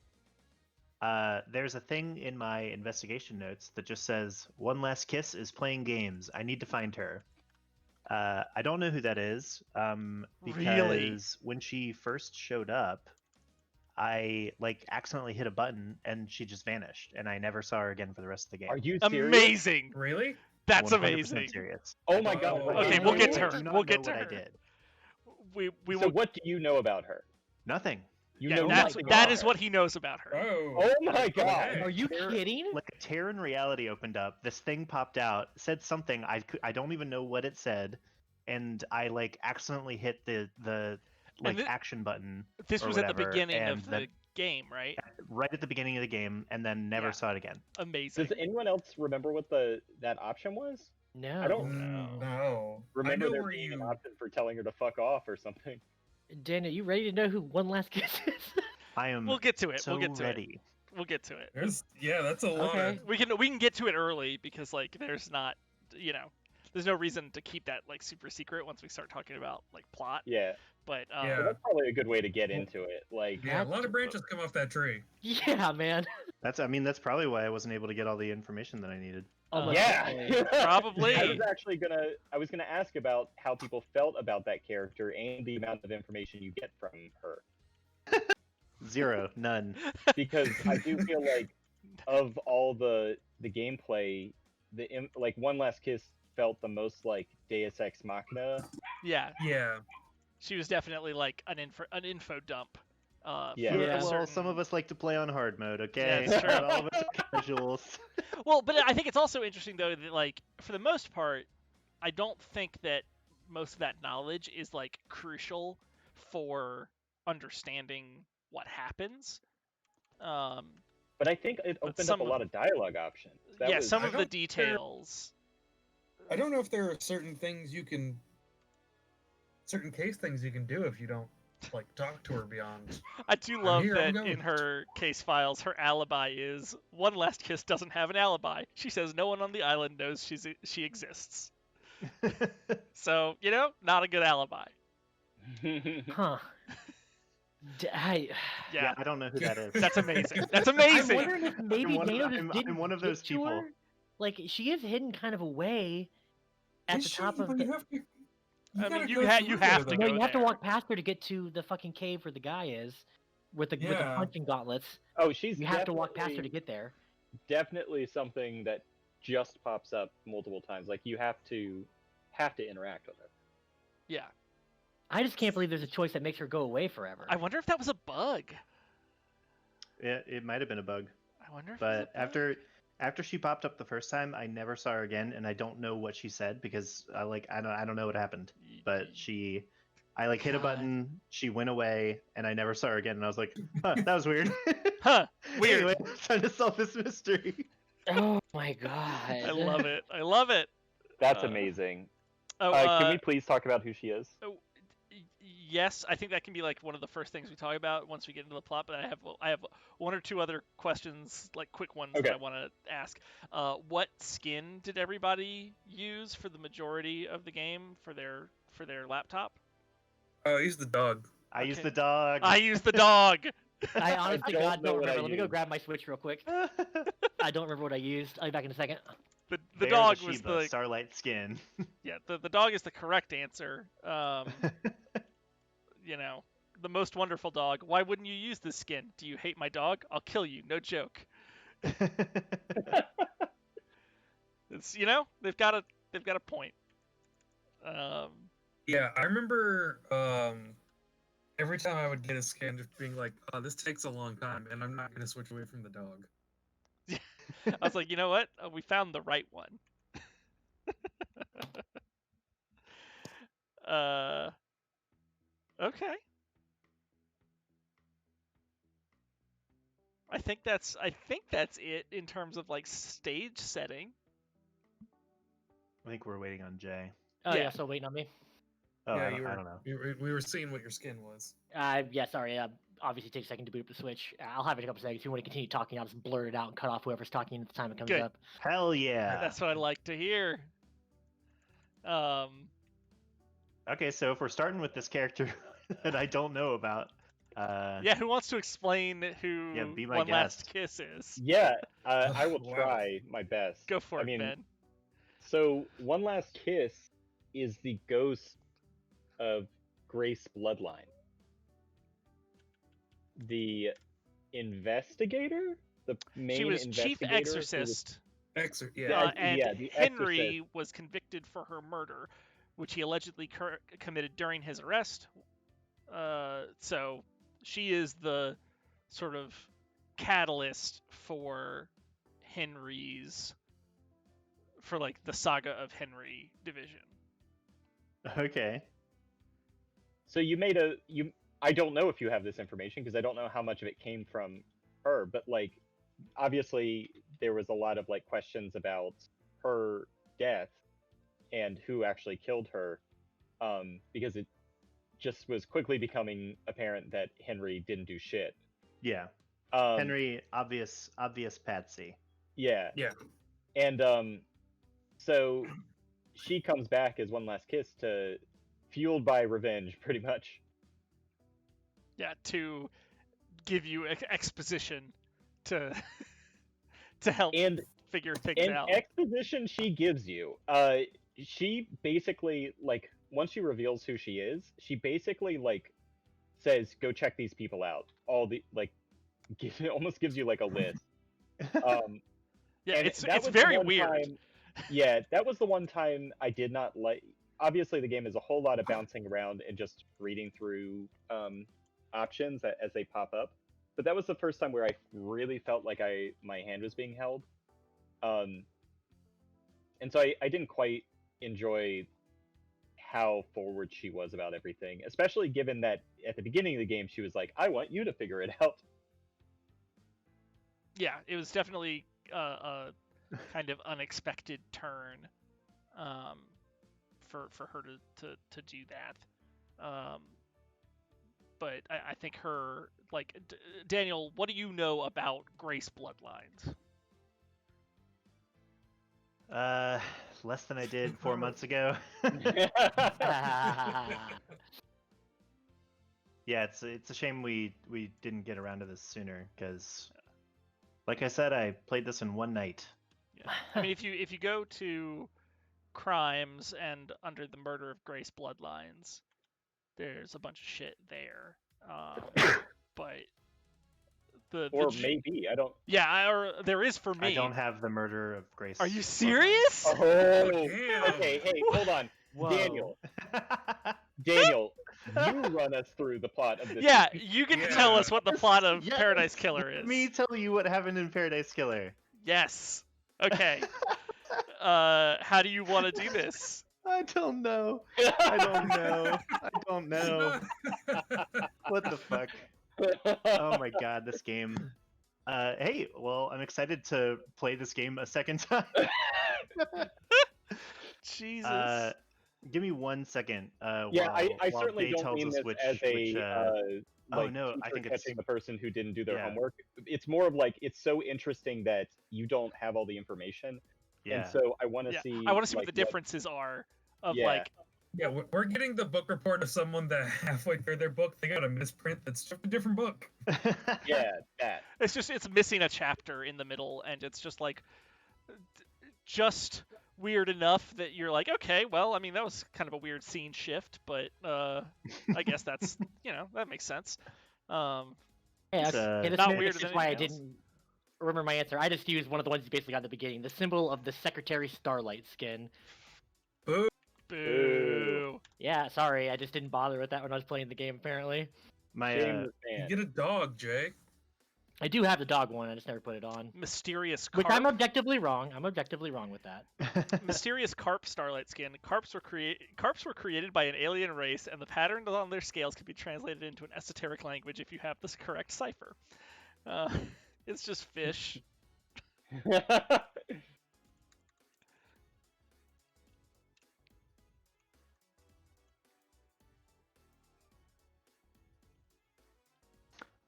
there's a thing in my investigation notes that just says One Last Kiss is playing games. I need to find her. I don't know who that is because Really? when she first showed up, I accidentally hit a button and she just vanished, and I never saw her again for the rest of the game. Are you serious? Amazing. Really? That's 100% amazing. Serious. Oh my god. Okay, we'll get to her. I do not We'll know get to what her. I did. We So will. what do you know about her? Nothing. You Yeah, know that nothing is about her. what he knows about her. Oh. Oh my god. Are you kidding? Like a tear in reality opened up. This thing popped out, said something. I don't even know what it said, and I accidentally hit the action button. This or was at the whatever, beginning and of the game, right? right at the beginning of the game, and then never Yeah. saw it again. Amazing. Does anyone else remember what that option was? No. I don't No. remember I know there where being you. an option for telling her to fuck off or something. Daniel, you ready to know who One Last Kiss is? I am. We'll get to it. So We'll get to ready. it. We'll get to it. That's a lot. Okay. We can get to it early because there's not there's no reason to keep that super secret once we start talking about plot. Yeah. But Yeah. So that's probably a good way to get into it. Yeah, a lot of branches come off that tree. Yeah, man. That's probably why I wasn't able to get all the information that I needed. Almost yeah. certainly. Probably. I was gonna ask about how people felt about that character and the amount of information you get from her. Zero. None. Because I do feel like of all the gameplay, One Last Kiss felt the most like Deus Ex Machina. Yeah. Yeah. She was definitely an info dump. Yeah. for a Yeah. Well, certain- some of us like to play on hard mode, okay? That's true. Not all of us are casuals. Well, but I think it's also interesting though that for the most part, I don't think that most of that knowledge is crucial for understanding what happens. But I think it opened some up a lot of dialogue options. Some I of the don't- details. I don't know if there are certain case things you can do if you don't talk to her beyond. I do love here, I'm that going. in her case files, her alibi is One Last Kiss doesn't have an alibi. She says no one on the island knows she exists. So not a good alibi. Huh. Yeah, I don't know who that is. That's amazing. That's I'm amazing. wondering if maybe Daniel just I'm didn't one of get those to people. her. She is hidden kind of away at the top of the. You have to, I mean, you gotta go have through to there, go though. No, you have to there. walk past her to get to the fucking cave where the guy is, with the Yeah. punching gauntlets. Oh, she's You have to walk past her to definitely- get there. Definitely something that just pops up multiple times. You have to interact with her. Yeah. I just can't believe there's a choice that makes her go away forever. I wonder if that was a bug. It might have been a bug. I wonder if it was But a bug. after she popped up the first time, I never saw her again, and I don't know what she said because I don't know what happened. But I hit a God. button, she went away, and I never saw her again. And I was like, huh, that was weird. Huh, weird. Anyway, trying to solve this mystery. Oh my god. I love it. I love it. That's Uh, amazing. Oh, Can we please talk about who she is? yes, I think that can be like one of the first things we talk about once we get into the plot. But I have one or two other questions, like quick ones that I want to ask. What skin did everybody use for the majority of the game for their laptop? Oh, use the dog. I use the dog. I use the dog. I honestly don't remember. Let me go used. grab my Switch real quick. I don't remember what I used. I'll be back in a second. The dog was the Starlight skin. Yeah, the dog is the correct answer. You know, the most wonderful dog. Why wouldn't you use this skin? Do you hate my dog? I'll kill you. No joke. It's they've got a point. Yeah, I remember every time I would get a skin, just being like, "Oh, this takes a long time, and I'm not gonna switch away from the dog." I was like, you know what? We found the right one. Okay. I think that's it in terms of like stage setting. I think we're waiting on Jay. Oh yeah, so waiting on me. Oh, yeah, I don't know. We were seeing what your skin was. Yeah, sorry. Obviously, it takes a second to boot up the Switch. I'll have it in a couple seconds. If you want to continue talking, I'll just blur it out and cut off whoever's talking at the time it comes up. Hell yeah. That's what I like to hear. Okay, so if we're starting with this character that I don't know about, who wants to explain who be my One Last guest. Kiss is? Yeah, I will try my best. Go for it, Ben. So One Last Kiss is the ghost of Grace Bloodline. The investigator? The main she was chief investigator exorcist. And the Henry was convicted for her murder, which he allegedly committed during his arrest. So she is the sort of catalyst for like the Saga of Henry division. Okay. So I don't know if you have this information because I don't know how much of it came from her, but like obviously there was a lot of like questions about her death and who actually killed her, because it just was quickly becoming apparent that Henry didn't do shit. Yeah. Henry, obvious patsy. Yeah. Yeah. And so she comes back as One Last Kiss fueled by revenge, pretty much. Yeah, to give you exposition to help figure things out. And exposition she gives you. She basically, like, once she reveals who she is, she basically, like, says, go check these people out. Almost gives you, like, a list. Yeah, it's very weird. That was the one time I did not like. Obviously, the game is a whole lot of bouncing around and just reading through options as they pop up. But that was the first time where I really felt like my hand was being held. And so I didn't quite enjoy how forward she was about everything, especially given that at the beginning of the game she was like, I want you to figure it out. Yeah, it was definitely a kind of unexpected turn for her to do that. But I think her, like, Daniel, what do you know about Grace Bloodlines? Less than I did 4 months ago. Yeah, it's a shame we didn't get around to this sooner, because, like I said, I played this in one night. Yeah. I mean, if you go to Crimes and under the Murder of Grace Bloodlines, there's a bunch of shit there. But maybe I don't. Yeah, or there is for me. I don't have the Murder of Grace. Are you serious? Oh, okay. Hey, hold on, Whoa. Daniel, you run us through the plot of this. Yeah, you get to tell us what the plot of Yes. Paradise Killer is. Let me tell you what happened in Paradise Killer. Yes. Okay. How do you want to do this? I don't know. I don't know. What the fuck? Oh my god, this game. Hey, well, I'm excited to play this game a second time. Jesus. Give me 1 second. Yeah, while I certainly Bay don't tells mean us this which, as a oh like no, I teacher think it's catching the person who didn't do their yeah. homework. It's more of like it's so interesting that you don't have all the information, and Yeah. so I want to see. I want to see like, what the differences are of Yeah. like. Yeah, we're getting the book report of someone that halfway through their book they got a misprint that's just a different book. Yeah, that. It's missing a chapter in the middle, and it's just like just weird enough that you're like, okay, well, I mean, that was kind of a weird scene shift, but I guess that's that makes sense. Yeah, It's, this not is weirder than why I anything else. didn't remember my answer. I just used one of the ones you basically got at the beginning, the symbol of the Secretary Starlight skin. Boo. Boo. Yeah, sorry, I just didn't bother with that when I was playing the game. Apparently, Shame you get a dog, Jay. I do have the dog one. I just never put it on. Mysterious carp. Which I'm objectively wrong. I'm objectively wrong with that. Mysterious carp starlight skin. Carps were created by an alien race, and the patterns on their scales can be translated into an esoteric language if you have the correct cipher. It's just fish.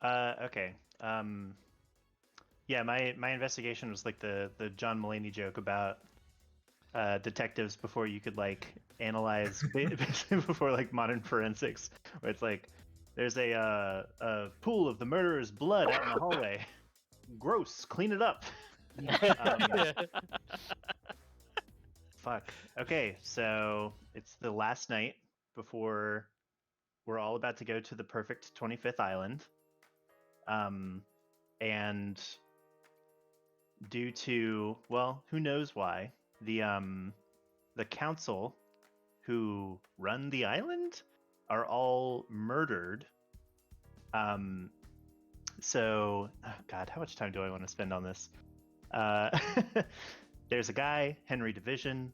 Okay. Yeah, my investigation was like the John Mulaney joke about detectives before you could like analyze before like modern forensics, where it's like there's a pool of the murderer's blood out in the hallway. Gross. Clean it up. Fuck. Okay, so it's the last night before we're all about to go to the perfect 25th island. And due to, well, who knows why, the council who run the island are all murdered. So, oh God, how much time do I want to spend on this? There's a guy, Henry Division.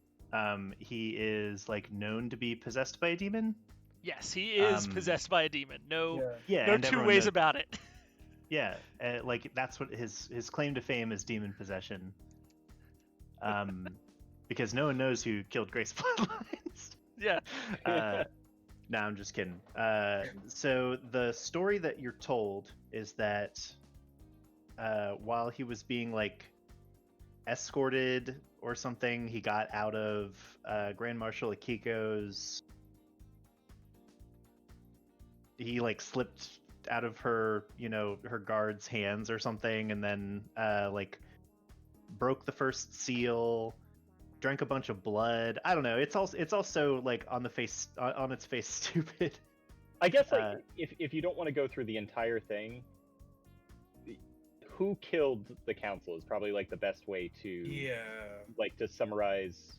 He is like known to be possessed by a demon. Yes, he is possessed by a demon. No two ways knows. about it. Yeah, like that's what his claim to fame is, demon possession. Because no one knows who killed Grace Bloodlines. Yeah. No, I'm just kidding. So the story that you're told is that while he was being like escorted or something, he got out of Grand Marshal Akiko's. He like slipped out of her, her guard's hands or something, and then like broke the first seal, drank a bunch of blood. I don't know. It's also like on its face stupid. I guess like if you don't want to go through the entire thing, who killed the council is probably like the best way to like to summarize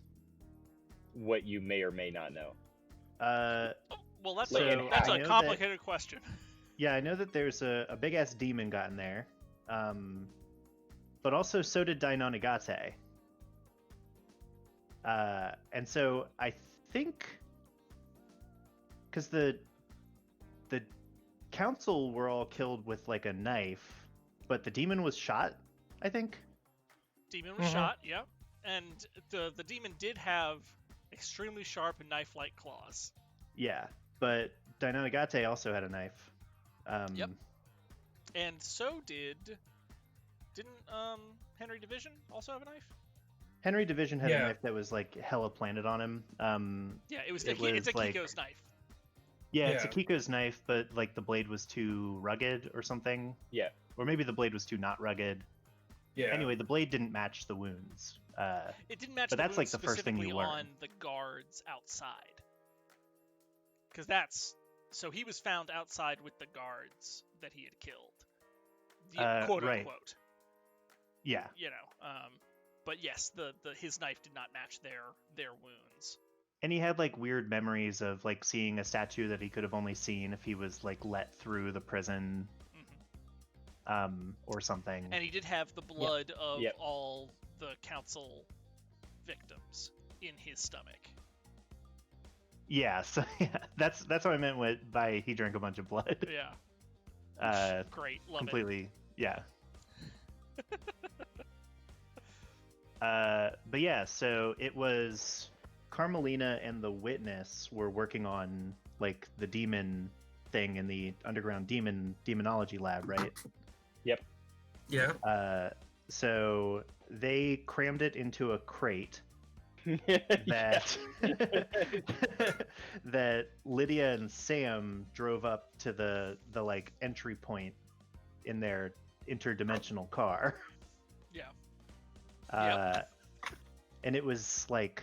what you may or may not know. Well, that's So, a complicated question. Yeah, I know that there's a big ass demon got in there, but also so did Dainonagate. And so I think because the council were all killed with like a knife, but the demon was shot, I think. Demon was shot, yeah. And the demon did have extremely sharp knife-like claws. Yeah, but Dainonagate also had a knife. Yep. And so didn't Henry Division also have a knife? Henry Division had a knife that was like hella planted on him. Yeah, it's Akiko's knife. Yeah, it's Akiko's knife, but like the blade was too rugged or something. Yeah. Or maybe the blade was too not rugged. Yeah. Anyway, the blade didn't match the wounds. It didn't match but the that's wounds like the first thing you learn. on the guards outside. Because so he was found outside with the guards that he had killed. Quote right. unquote. Yeah. But yes, his knife did not match their wounds. And he had like weird memories of like seeing a statue that he could have only seen if he was like let through the prison, or something. And he did have the blood of all the council victims in his stomach. Yeah, so that's what I meant by he drank a bunch of blood. Yeah. Great, love completely, it. Yeah. But yeah, so it was Carmelina and the Witness were working on like the demon thing in the underground demonology lab, right? Yep. Yeah. So they crammed it into a crate that that Lydia and Sam drove up to the like entry point in their interdimensional car. Yeah. And it was like,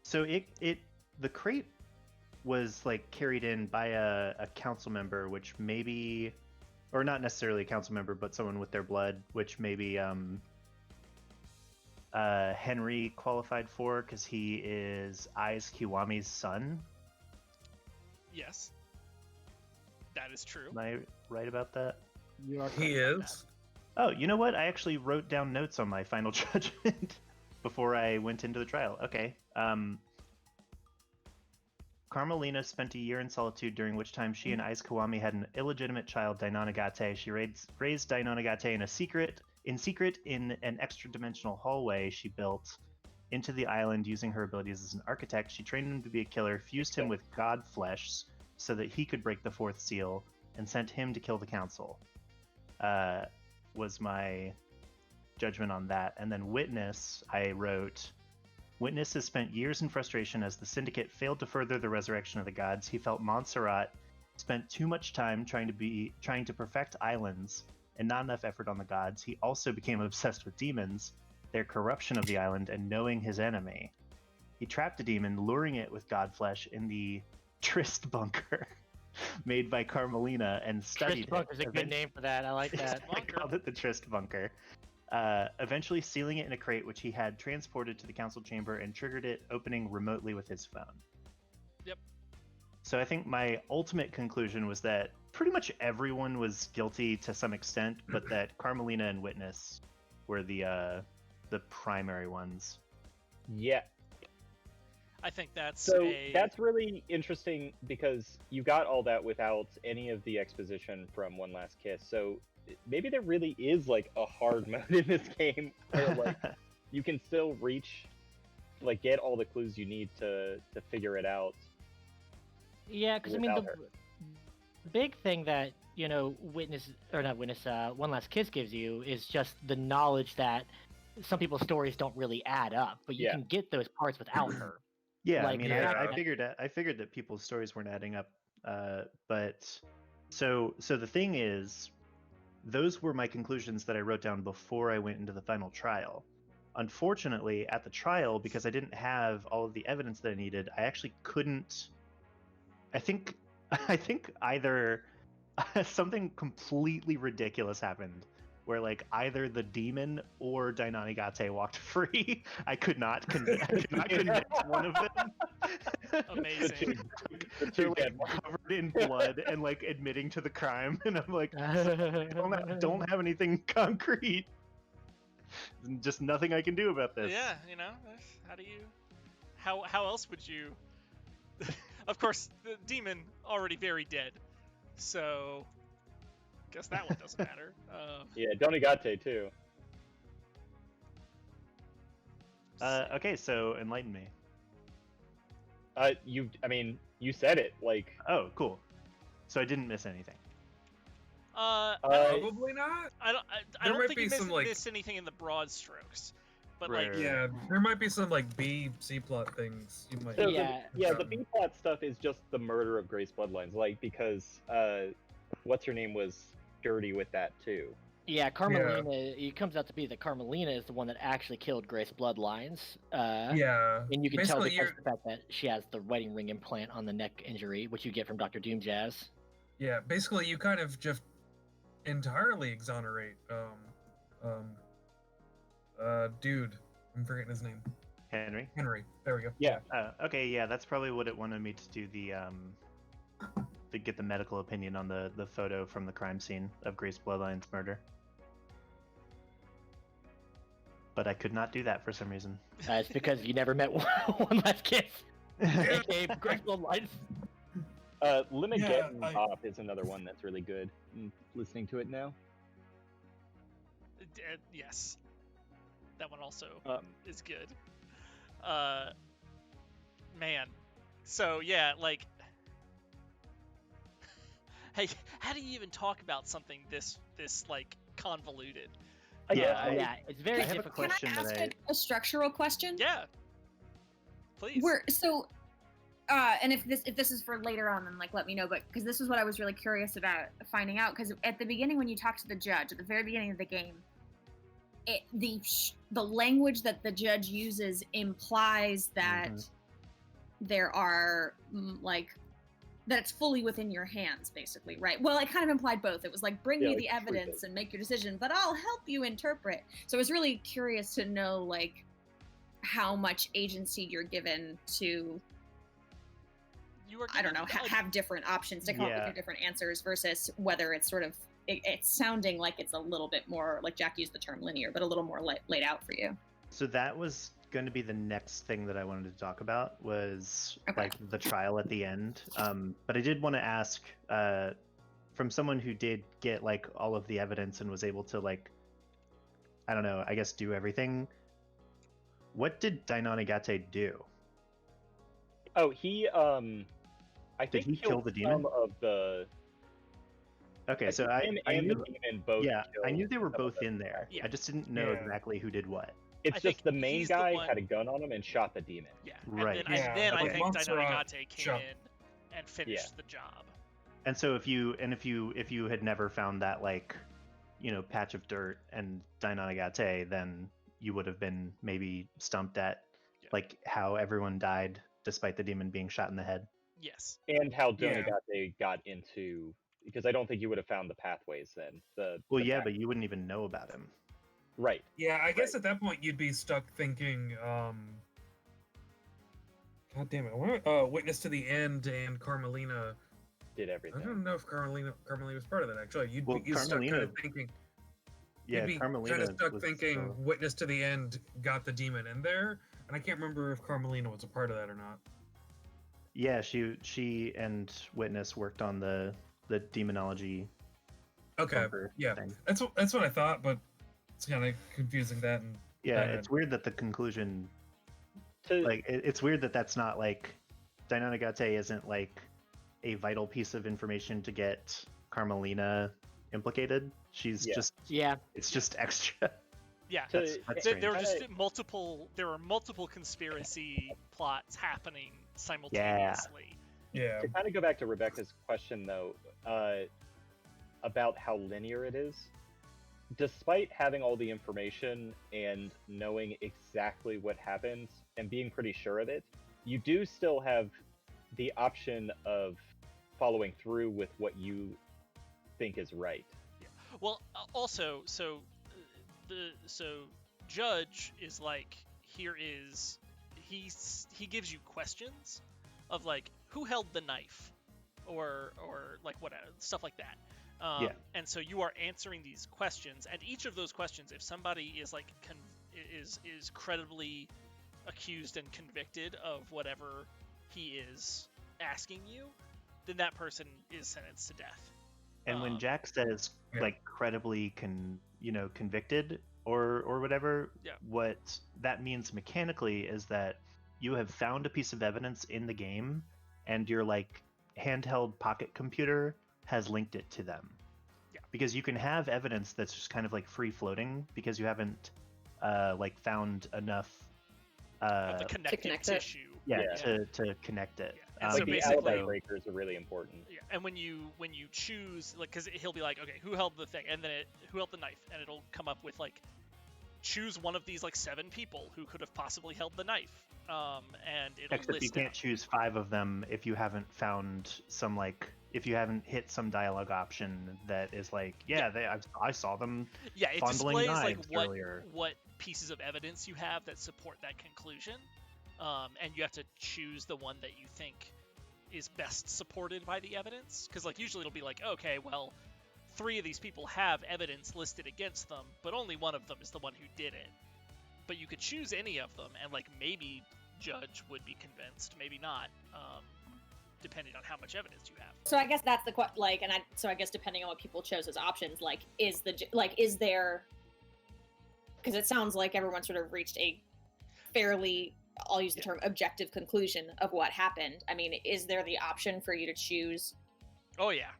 so the crate was like carried in by a council member, which maybe, or not necessarily a council member, but someone with their blood, which maybe Henry qualified for, because he is Aiz Kiwami's son. Yes. That is true. Am I right about that? You are He correct about is. Oh, you know what? I actually wrote down notes on my final judgment before I went into the trial. Okay. Carmelina spent a year in solitude, during which time she and Aiz Kiwami had an illegitimate child, Dainonagate. She raised Dainonagate in secret in an extra-dimensional hallway she built into the island using her abilities as an architect. She trained him to be a killer, fused him with god flesh so that he could break the fourth seal, and sent him to kill the council. Was my judgment on that. And then Witness, I wrote, Witness has spent years in frustration as the Syndicate failed to further the resurrection of the gods. He felt Montserrat spent too much time trying to perfect islands and not enough effort on the gods. He also became obsessed with demons, their corruption of the island, and knowing his enemy. He trapped a demon, luring it with god flesh in the Trist bunker made by Carmelina, and studied Trist bunker is a good name for that. I like that. I called it the Trist bunker. Eventually sealing it in a crate, which he had transported to the council chamber, and triggered it opening remotely with his phone. Yep. So I think my ultimate conclusion was that pretty much everyone was guilty to some extent, but that Carmelina and Witness were the primary ones. Yeah. I think that's that's really interesting, because you got all that without any of the exposition from One Last Kiss. So maybe there really is like a hard mode in this game where like you can still reach, like, get all the clues you need to figure it out. Yeah, because I mean the big thing that One Last Kiss gives you is just the knowledge that some people's stories don't really add up, but you can get those parts without her. Yeah, Like, I mean, I figured that people's stories weren't adding up, but so the thing is, those were my conclusions that I wrote down before I went into the final trial. Unfortunately, at the trial, because I didn't have all of the evidence that I needed, I actually couldn't. I think either something completely ridiculous happened, where like either the demon or Dainonagate walked free. I could not convince one of them. Amazing. They're like covered in blood and like admitting to the crime, and I'm like, don't have anything concrete. Just nothing I can do about this. Yeah, how do you? How else would you? Of course, the demon already very dead, so guess that one doesn't matter. Yeah, Donigate too. Okay, so enlighten me. You said it, like. Oh, cool. So I didn't miss anything. Probably not. I don't think you missed anything in the broad strokes, but Right. Yeah, there might be some like B, C plot things you might. So Yeah. the B plot stuff is just the murder of Grace Bloodlines, like, because what's her name was dirty with that too. Yeah, Carmelina. It comes out to be that Carmelina is the one that actually killed Grace Bloodlines. Yeah. And you can tell because of the fact that she has the wedding ring implant on the neck injury, which you get from Dr. Doom Jazz. Yeah, basically you kind of just entirely exonerate dude. I'm forgetting his name. Henry. There we go. Yeah. Okay, yeah, that's probably what it wanted me to do to get the medical opinion on the photo from the crime scene of Grace Bloodline's murder. But I could not do that for some reason. It's because you never met One Last Kiss. AKA Grace Bloodlines. Limigeddon Pop is another one that's really good. I'm listening to it now. Yes. That one also is good. Man. So yeah, like, hey, how do you even talk about something this like convoluted? Yeah, it's very I have a difficult. question. Can I ask a structural question? Yeah. Please. And if this is for later on, then like let me know. But because this is what I was really curious about finding out. Because at the beginning, when you talk to the judge at the very beginning of the game, the language that the judge uses implies that there are that it's fully within your hands, basically, right? Well, it kind of implied both. It was like, bring me the evidence and make your decision, but I'll help you interpret. So I was really curious to know, like, how much agency you're given to, I don't know, have different options to come up with your different answers versus whether it's sort of, it's sounding like it's a little bit more, like Jack used the term linear, but a little more laid out for you. So that was going to be the next thing that I wanted to talk about was like the trial at the end. But I did want to ask from someone who did get like all of the evidence and was able to like, I don't know, I guess do everything. What did Dainonagate do? Oh, he I think he kill the demon? Some of the. Okay, so I knew, the demon both. Yeah, I knew they were both in there. Yeah. I just didn't know exactly who did what. It's just the main guy had a gun on him and shot the demon. Yeah, right. And then I think Dainonagate came in and finished the job. And so if you had never found that like, you know, patch of dirt and Dainonagate, then you would have been maybe stumped at like how everyone died despite the demon being shot in the head. Yes. And how Dainonagate got into, because I don't think you would have found the pathways then. But you wouldn't even know about him. Right. Yeah, I guess at that point you'd be stuck thinking, God damn it, Witness to the End and Carmelina did everything. I don't know if Carmelina was part of that, actually. You'd be stuck kind of thinking... Yeah, Carmelina kind of stuck thinking Witness to the End got the demon in there, and I can't remember if Carmelina was a part of that or not. Yeah, she and Witness worked on the demonology. Okay, yeah, thing. That's what I thought, but it's kind of confusing that. And it's weird that the conclusion, it's weird that that's not like Dainonagate isn't like a vital piece of information to get Carmelina implicated. She's it's just extra. Yeah, there are multiple conspiracy plots happening simultaneously. Yeah. To kind of go back to Rebecca's question though, about how linear it is, despite having all the information and knowing exactly what happens and being pretty sure of it, you do still have the option of following through with what you think is right. Yeah. Well, also, so Judge is like, he gives you questions of like, who held the knife, or like whatever, stuff like that. And so you are answering these questions, and each of those questions, if somebody is like is credibly accused and convicted of whatever he is asking you, then that person is sentenced to death. And when Jack says like credibly convicted or whatever, what that means mechanically is that you have found a piece of evidence in the game, and your like handheld pocket computer has linked it to them. Yeah. Because you can have evidence that's just kind of like free floating because you haven't like found enough of the connective tissue. To connect it. Yeah. So the alibi breakers are really important. Yeah, and when you choose, like, because he'll be like, okay, who held the thing, and then who held the knife, and it'll come up with like, choose one of these like 7 people who could have possibly held the knife, and it'll except list you can't choose 5 of them if you haven't found some if you haven't hit some dialogue option that is like, I saw them. Yeah, it fondling displays like earlier. what pieces of evidence you have that support that conclusion, and you have to choose the one that you think is best supported by the evidence. Because like usually it'll be like, okay, well, 3 of these people have evidence listed against them, but only one of them is the one who did it. But you could choose any of them, and like maybe Judge would be convinced, maybe not, depending on how much evidence you have. So I guess that's the so I guess depending on what people chose as options, like is there because it sounds like everyone sort of reached a fairly, I'll use the term, objective conclusion of what happened. I mean, is there the option for you to choose Oh yeah.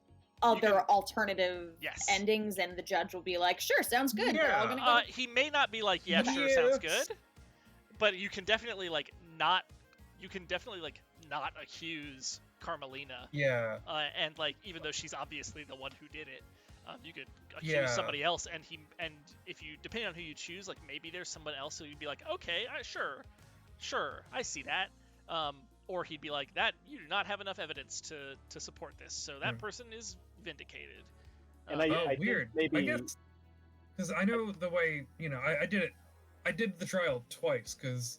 other alternative Yes. endings, and the judge will be like, sure, sounds good. We're all Yeah. gonna go He may not be like, yeah, sure, sounds good, but you can definitely like not accuse Carmelina. Yeah. And like, even though she's obviously the one who did it, you could accuse somebody else, and if you, depending on who you choose, like maybe there's someone else who you'd be like, okay, sure, I see that. Or he'd be like, that you do not have enough evidence to support this, so that person is vindicated. And I weird. Maybe... I guess because I know the way, I did it. I did the trial twice because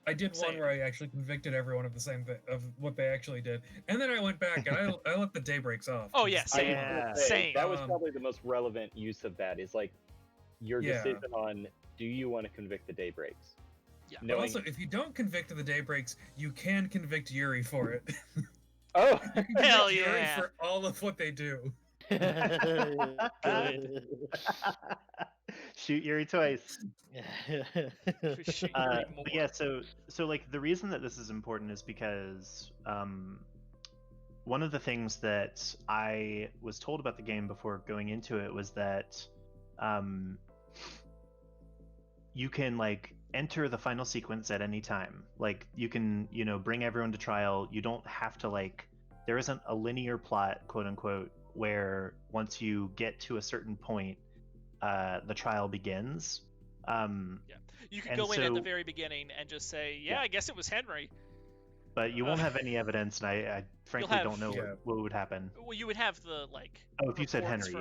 I did one where I actually convicted everyone of the same thing, of what they actually did, and then I went back and I let the daybreaks off. Oh yeah, same. Same. That was probably the most relevant use of that. Is like your decision on, do you want to convict the daybreaks? Yeah. But also, if you don't convict the daybreaks, you can convict Yuri for it. Oh, you can hell convict Yuri yeah! for all of what they do. Good. Shoot Yuri twice. Shoot Yuri more. But yeah, so like the reason that this is important is because one of the things that I was told about the game before going into it was that you can like enter the final sequence at any time. Like you can, bring everyone to trial. You don't have to there isn't a linear plot, quote unquote, where once you get to a certain point, the trial begins. You could go in at the very beginning and just say, I guess it was Henry. But you won't have any evidence, and I frankly don't know what would happen. Well, you would have the Oh, if you said Henry,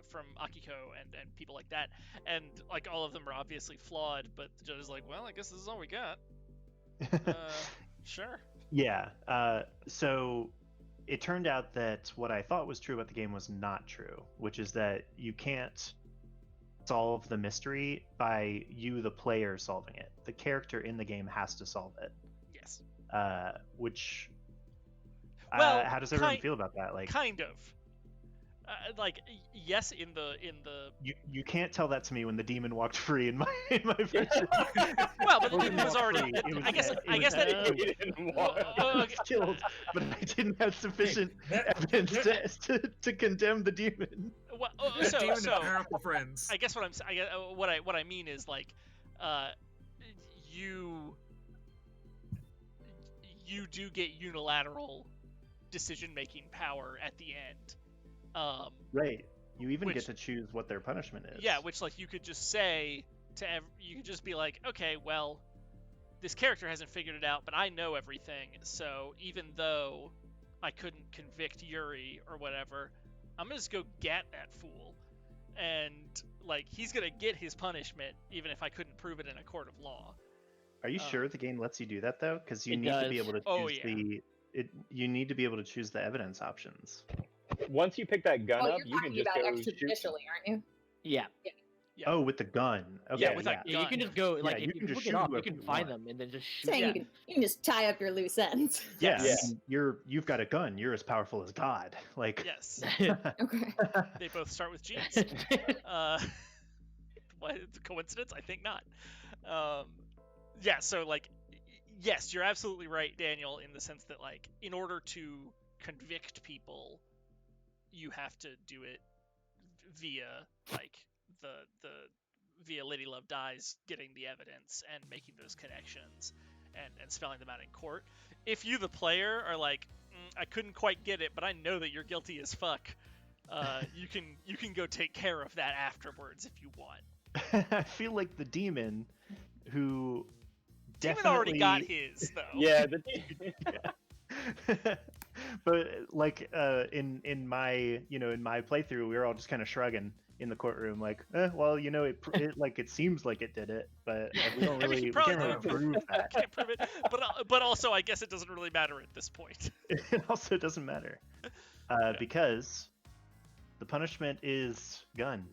from Akiko and people like that, and like all of them are obviously flawed. But the judge is like, well, I guess this is all we got. Sure. Yeah. So it turned out that what I thought was true about the game was not true, which is that you can't solve the mystery by you, the player, solving it. The character in the game has to solve it. Yes. Which, well, how does everyone feel about that? Kind of. Yes, in the. You can't tell that to me when the demon walked free in my version. Well, but the demon was already. I guess that it killed, but I didn't have sufficient evidence to condemn the demon. Well, demon and powerful friends. I guess what I mean is you do get unilateral decision-making power at the end. Right. You even get to choose what their punishment is. Yeah, which you could just say you could just be like, okay, well, this character hasn't figured it out, but I know everything. So even though I couldn't convict Yuri or whatever, I'm gonna just go get that fool, and he's gonna get his punishment even if I couldn't prove it in a court of law. Are you sure the game lets you do that though? Because you need to be able to choose you need to be able to choose the evidence options. Once you pick that gun up, you can just go extrajudicially, aren't you? Yeah. Oh, with the gun. Okay, yeah, with that gun. Yeah, you can just go you can just look it up, you shoot can find them and then just shoot. Saying you can just tie up your loose ends. Yes. You've got a gun. You're as powerful as God. Yes. Okay. They both start with G's. What coincidence? I think not. Yeah. So yes, you're absolutely right, Daniel, in the sense that in order to convict people, you have to do it via via Lady Love Dies, getting the evidence and making those connections and spelling them out in court. If you, the player, are I couldn't quite get it, but I know that you're guilty as fuck, you can go take care of that afterwards if you want. I feel like the demon who Demon already got his though. Yeah, the demon. But in my in my playthrough, we were all just kind of shrugging in the courtroom, it seems like it did it, but we don't really we can't really prove that. Can't prove it, but also I guess it doesn't really matter at this point. It also doesn't matter because the punishment is gun.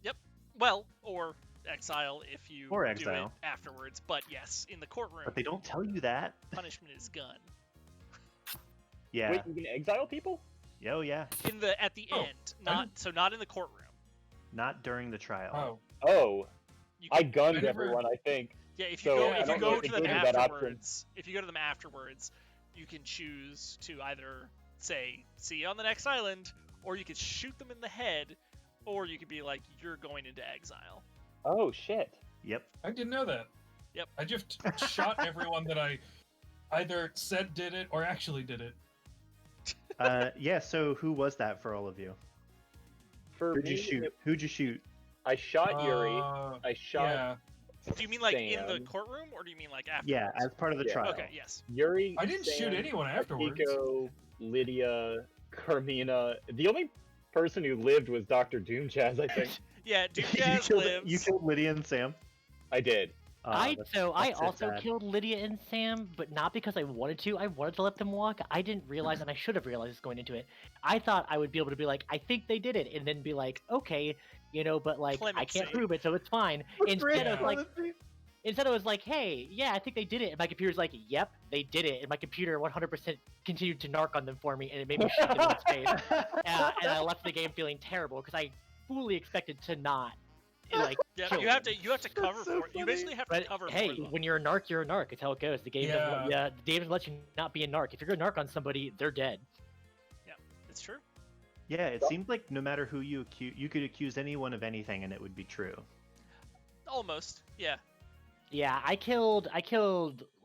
Yep. Well, or exile if you do it afterwards. But yes, in the courtroom. But they don't tell you that. Punishment is gun. Yeah. Wait, you can exile people? Oh yeah. At the end, not in the courtroom. Not during the trial. Oh. I gunned everyone, I think. Yeah, if you go to them afterwards, you can choose to either say, "See you on the next island," or you could shoot them in the head, or you could be like, "You're going into exile." Oh shit! Yep. I didn't know that. Yep. I just shot everyone that I either said did it or actually did it. Yeah. So who was that for all of you? Who'd you shoot? Who'd you shoot? I shot Yuri. I shot. Yeah. Do you mean like Sam. in the courtroom, or do you mean like afterwards? Yeah, as part of the trial. Okay. Yes. Yuri. I didn't shoot anyone afterwards. Akiko, Lydia, Carmina. The only person who lived was Dr. Doomjazz, I think. Yeah, Doomjazz lives. You killed Lydia and Sam? I did. I also killed Lydia and Sam, but not because I wanted to. I wanted to let them walk. I didn't realize, and I should have realized going into it. I thought I would be able to be like, I think they did it, and then be like, okay, but like Clemency. I can't prove it, so it's fine. Instead, it was like, hey, yeah, I think they did it. And my computer's like, yep, they did it. And my computer 100% continued to narc on them for me, and it made me shit in its face. And I left the game feeling terrible because I fully expected to not. Like, yeah, you have to cover for it. You basically have to cover for it. Hey, when you're a narc, you're a narc. It's how it goes. The game the game doesn't let you not be a narc. If you're gonna narc on somebody, they're dead. Yeah, it's true. Yeah, it seemed like no matter who you accuse, you could accuse anyone of anything and it would be true. Almost, yeah. Yeah, I killed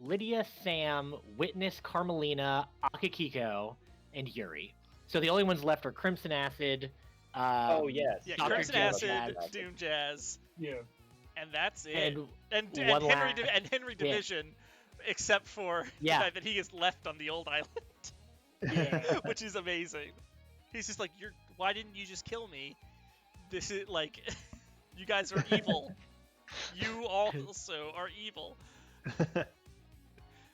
Lydia, Sam, Witness, Carmelina, Akihiko, and Yuri. So the only ones left are Crimson Acid. Oh yes. Yeah, Dr. Crimson Acid, Doomjazz. Yeah. And that's it. And Henry Division, except for the fact that he is left on the old island. Which is amazing. He's just like, why didn't you just kill me? This is like, you guys are evil. You also are evil.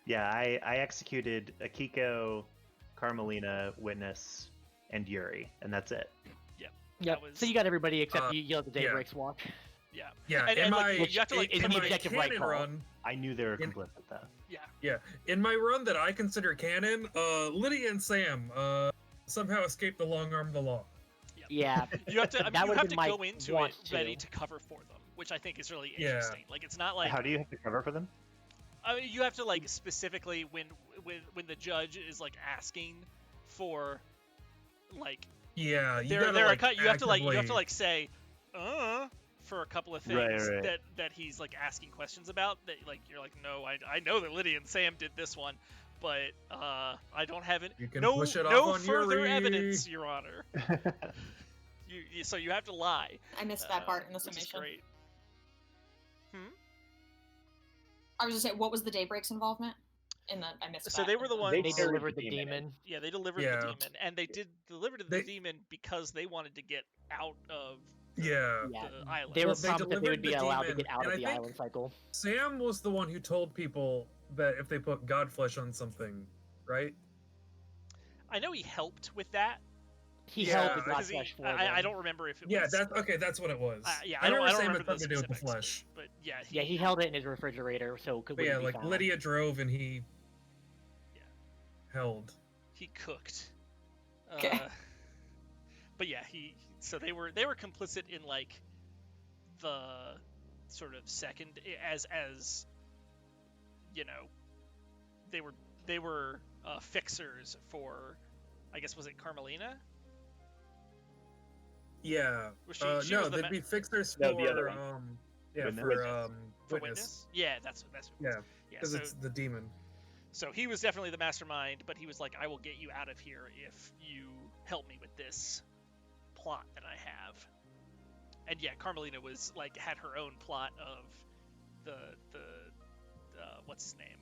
Yeah, I executed Akiko, Carmelina, Witness, and Yuri, and that's it. Yep. So you got everybody except you let the Daybreaks walk. Yeah. Yeah. You have to like in cover the objective right call. Run. I knew they were complicit though. Yeah. Yeah. In my run that I consider canon, Lydia and Sam somehow escaped the long arm of the law. Yeah. You have to. I mean, you have to go into it ready to cover for them, which I think is really interesting. Like, it's not like. How do you have to cover for them? I mean, you have to like specifically when the judge is like asking for, like. Yeah, you have to like say, for a couple of things that he's like asking questions about. That like you're like, no, I know that Lydia and Sam did this one, but I don't have it. No further evidence, Your Honor. So you have to lie. I missed that part in the summation. Great. I was just saying, what was the Daybreaks involvement? I missed that. So they were the ones. They delivered the demon. Yeah, they delivered the demon, and they did deliver the demon because they wanted to get out of the island. They were promised that they would be allowed to get out of the island cycle. Sam was the one who told people that if they put Godflesh on something, right? I know he helped with that. He helped with Godflesh for them. I don't remember if it was. Yeah, that's what it was. I don't Sam remember had something to do with the flesh. But yeah, he held it in his refrigerator, so could. But yeah, like found. Lydia drove and he. Held. He cooked. Okay. But yeah, so they were complicit in like the sort of second as you know they were fixers for, I guess, was it Carmelina? Yeah. She no, was they'd be fixers for the other one. For Witness. Yeah, that's because it's the demon. So he was definitely the mastermind, but he was like, I will get you out of here if you help me with this plot that I have. And yeah, Carmelina was like, had her own plot of the what's his name?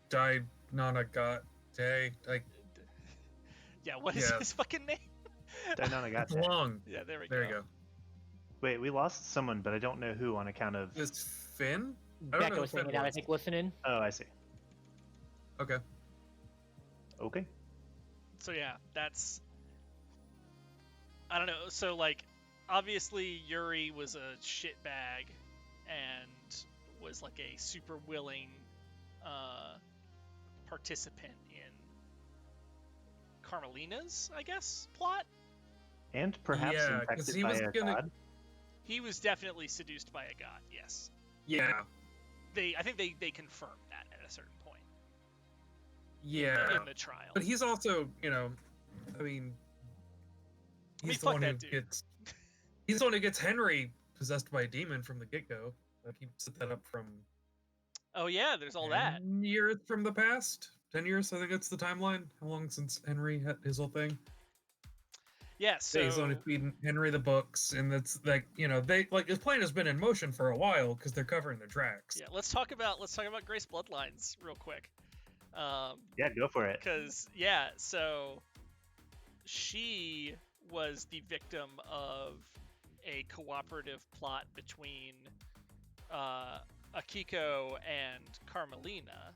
Dinanagate, like. Yeah, what is his fucking name? Dinanagate. Long. Yeah, there you go. Wait, we lost someone, but I don't know who on account of. Is Finn? Becca was saying it out, I think, listening. Oh, I see. Okay. So yeah, that's. I don't know. So like, obviously Yuri was a shitbag, and was like a super willing participant in Carmelina's, I guess, plot. And perhaps infected by a god. He was definitely seduced by a god. Yes. Yeah. I think they confirmed that at a certain point. Yeah. In the trial. But he's also, I mean, he's the one who gets. He's the one who gets Henry possessed by a demon from the get-go. Like he set that up from. Oh yeah, there's all that. 10 years from the past. 10 years, I think that's the timeline. How long since Henry had his whole thing? Yeah, so he's only feeding Henry the books, and that's like his plan has been in motion for a while because they're covering the tracks. Yeah, let's talk about Grace Bloodlines real quick. Yeah, go for it. Because so she was the victim of a cooperative plot between Akiko and Carmelina.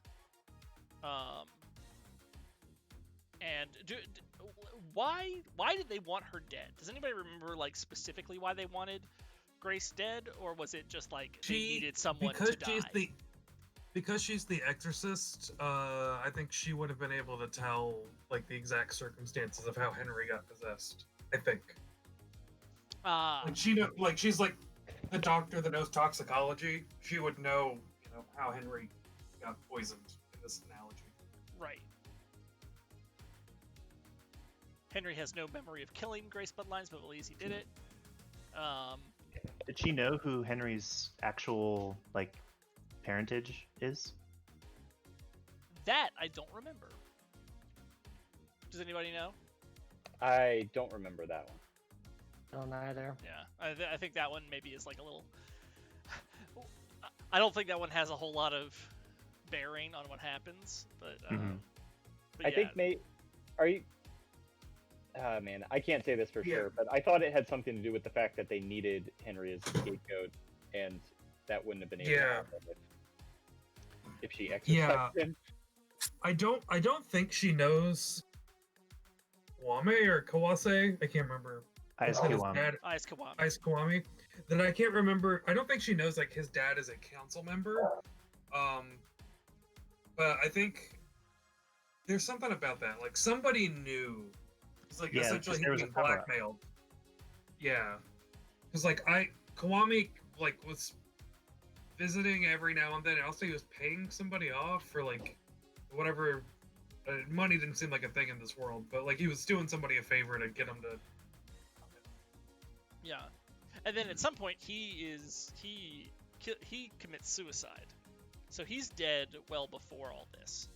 And why did they want her dead? Does anybody remember specifically why they wanted Grace dead, or was it just they needed someone to die? Because she's the exorcist, I think she would have been able to tell the exact circumstances of how Henry got possessed. I think. She's the doctor that knows toxicology. She would know, how Henry got poisoned in this analogy. Right. Henry has no memory of killing Grace Bloodlines, but believes he did it. Did she know who Henry's actual parentage is? That I don't remember. Does anybody know? I don't remember that one. I don't either. Yeah, I think that one maybe is a little. I don't think that one has a whole lot of bearing on what happens, but. But I think are you? Man, I can't say this for sure, but I thought it had something to do with the fact that they needed Henry as a scapegoat, and that wouldn't have been able to happen if she exercised him. I don't think she knows Kwame or Kawase. I can't remember. Ais Kiwami. Then I can't remember. I don't think she knows his dad is a council member. But I think there's something about that. Somebody knew. It's essentially he being blackmailed. Yeah. Because Kiwami was visiting every now and then, and also he was paying somebody off for whatever. Money didn't seem like a thing in this world, but he was doing somebody a favor to get him to. Yeah, and then at some point he commits suicide, so he's dead well before all this.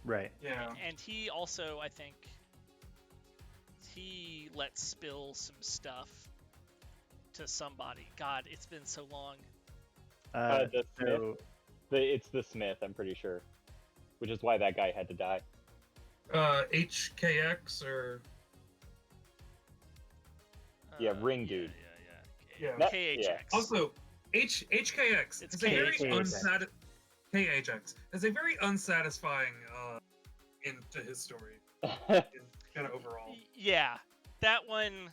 Right. Yeah. And he also, I think, he let spill some stuff to somebody. God, it's been so long. The Smith. It's the Smith, I'm pretty sure, which is why that guy had to die. HKX or. Yeah, Ring Dude. Yeah. KHX. Also, HKX is a very KHX is a very unsatisfying end to his story. Kind of overall. Yeah, that one,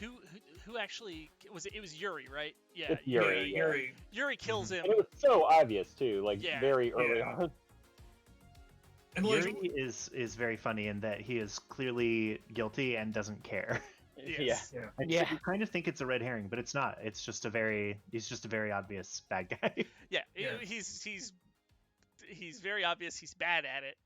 who actually was it? It was Yuri, right? Yeah, it's Yuri. Yeah, Yuri. Yuri kills him. And it was so obvious too, very early on. And Yuri is very funny in that he is clearly guilty and doesn't care. Yes. You kind of think it's a red herring, but it's not. It's just he's just a very obvious bad guy. Yeah. He's very obvious. He's bad at it.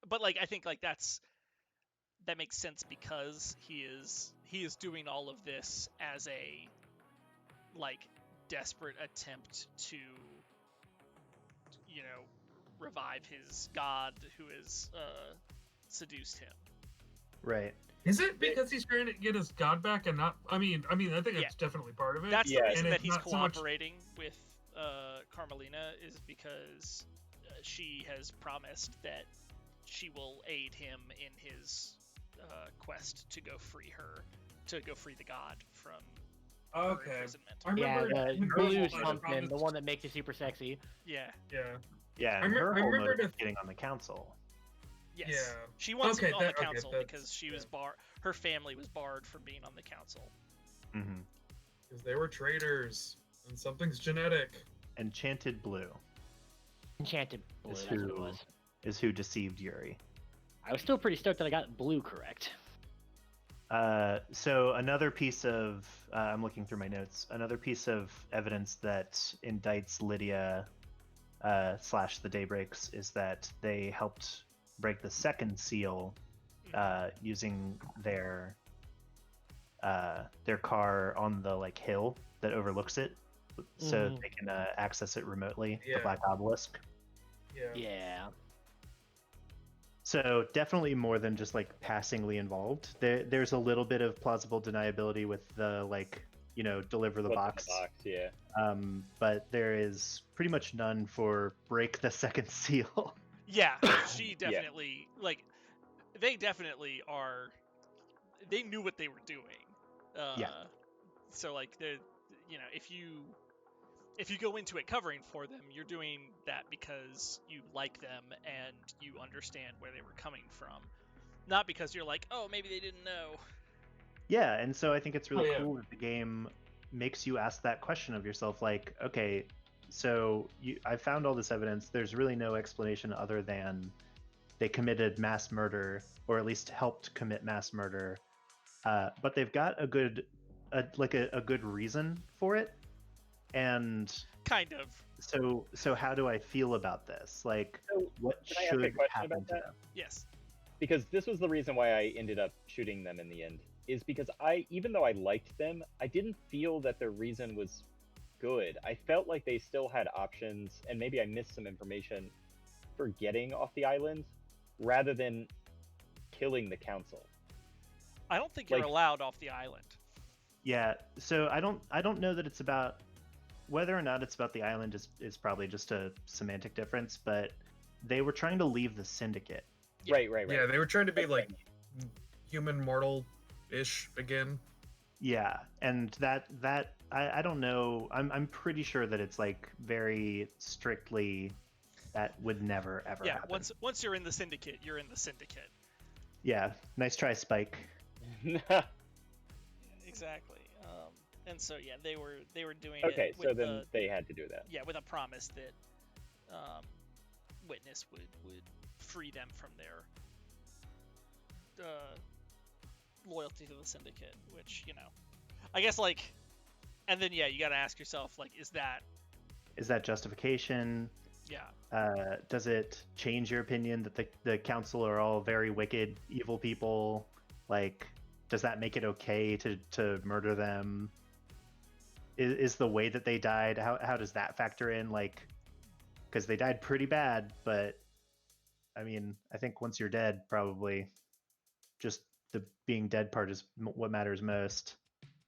But I think that makes sense because he is doing all of this as a desperate attempt to revive his god who has seduced him. Right. Is it because he's trying to get his god back and not? I mean, I think it's definitely part of it. That's the reason that he's cooperating with Carmelina is because she has promised that she will aid him in his quest to go free the god from her imprisonment. I remember the blue something, the one that makes you super sexy. Yeah. Yeah, and her whole motive is getting on the council. Yes. Yeah. She wants to be on the council because she was her family was barred from being on the council. Mm-hmm. Because they were traitors, and something's genetic. Enchanted Blue. Enchanted Blue, that's what it was. Is who deceived Yuri. I was still pretty stoked that I got blue correct. So another piece of I'm looking through my notes. Another piece of evidence that indicts Lydia / the Daybreaks is that they helped break the second seal using their car on the like hill that overlooks it, so they can access it remotely. The Black Obelisk. Yeah. So definitely more than just like passingly involved. There's a little bit of plausible deniability with the like, deliver the box. Yeah. But there is pretty much none for break the second seal. Yeah, she definitely they definitely are. They knew what they were doing. So like if you go into it covering for them, you're doing that because you like them and you understand where they were coming from, not because you're like, oh, maybe they didn't know. Yeah, and so I think it's really cool that the game makes you ask that question of yourself, like, okay, so I found all this evidence. There's really no explanation other than they committed mass murder, or at least helped commit mass murder. But they've got a good reason for it. And kind of. So how do I feel about this? Like, what should happen to them? Yes. Because this was the reason why I ended up shooting them in the end. Is because even though I liked them, I didn't feel that their reason was good. I felt like they still had options, and maybe I missed some information for getting off the island, rather than killing the council. I don't think you're allowed off the island. Yeah, so I don't know that it's about whether or not it's about the island is probably just a semantic difference, but they were trying to leave the syndicate. Right. Yeah, they were trying to be like human mortal-ish again. Yeah, and that I don't know. I'm pretty sure that it's like very strictly that would never ever happen. Yeah, once you're in the syndicate, you're in the syndicate. Yeah, nice try, Spike. Exactly. And so they were doing okay, it with so then they had to do that. Yeah, with a promise that Witness would free them from their loyalty to the syndicate, which, I guess and then you got to ask yourself, is that justification? Yeah. Does it change your opinion that the council are all very wicked, evil people? Like, does that make it okay to murder them? Is the way that they died, how does that factor in? Because they died pretty bad, but I mean, I think once you're dead, probably just the being dead part is what matters most.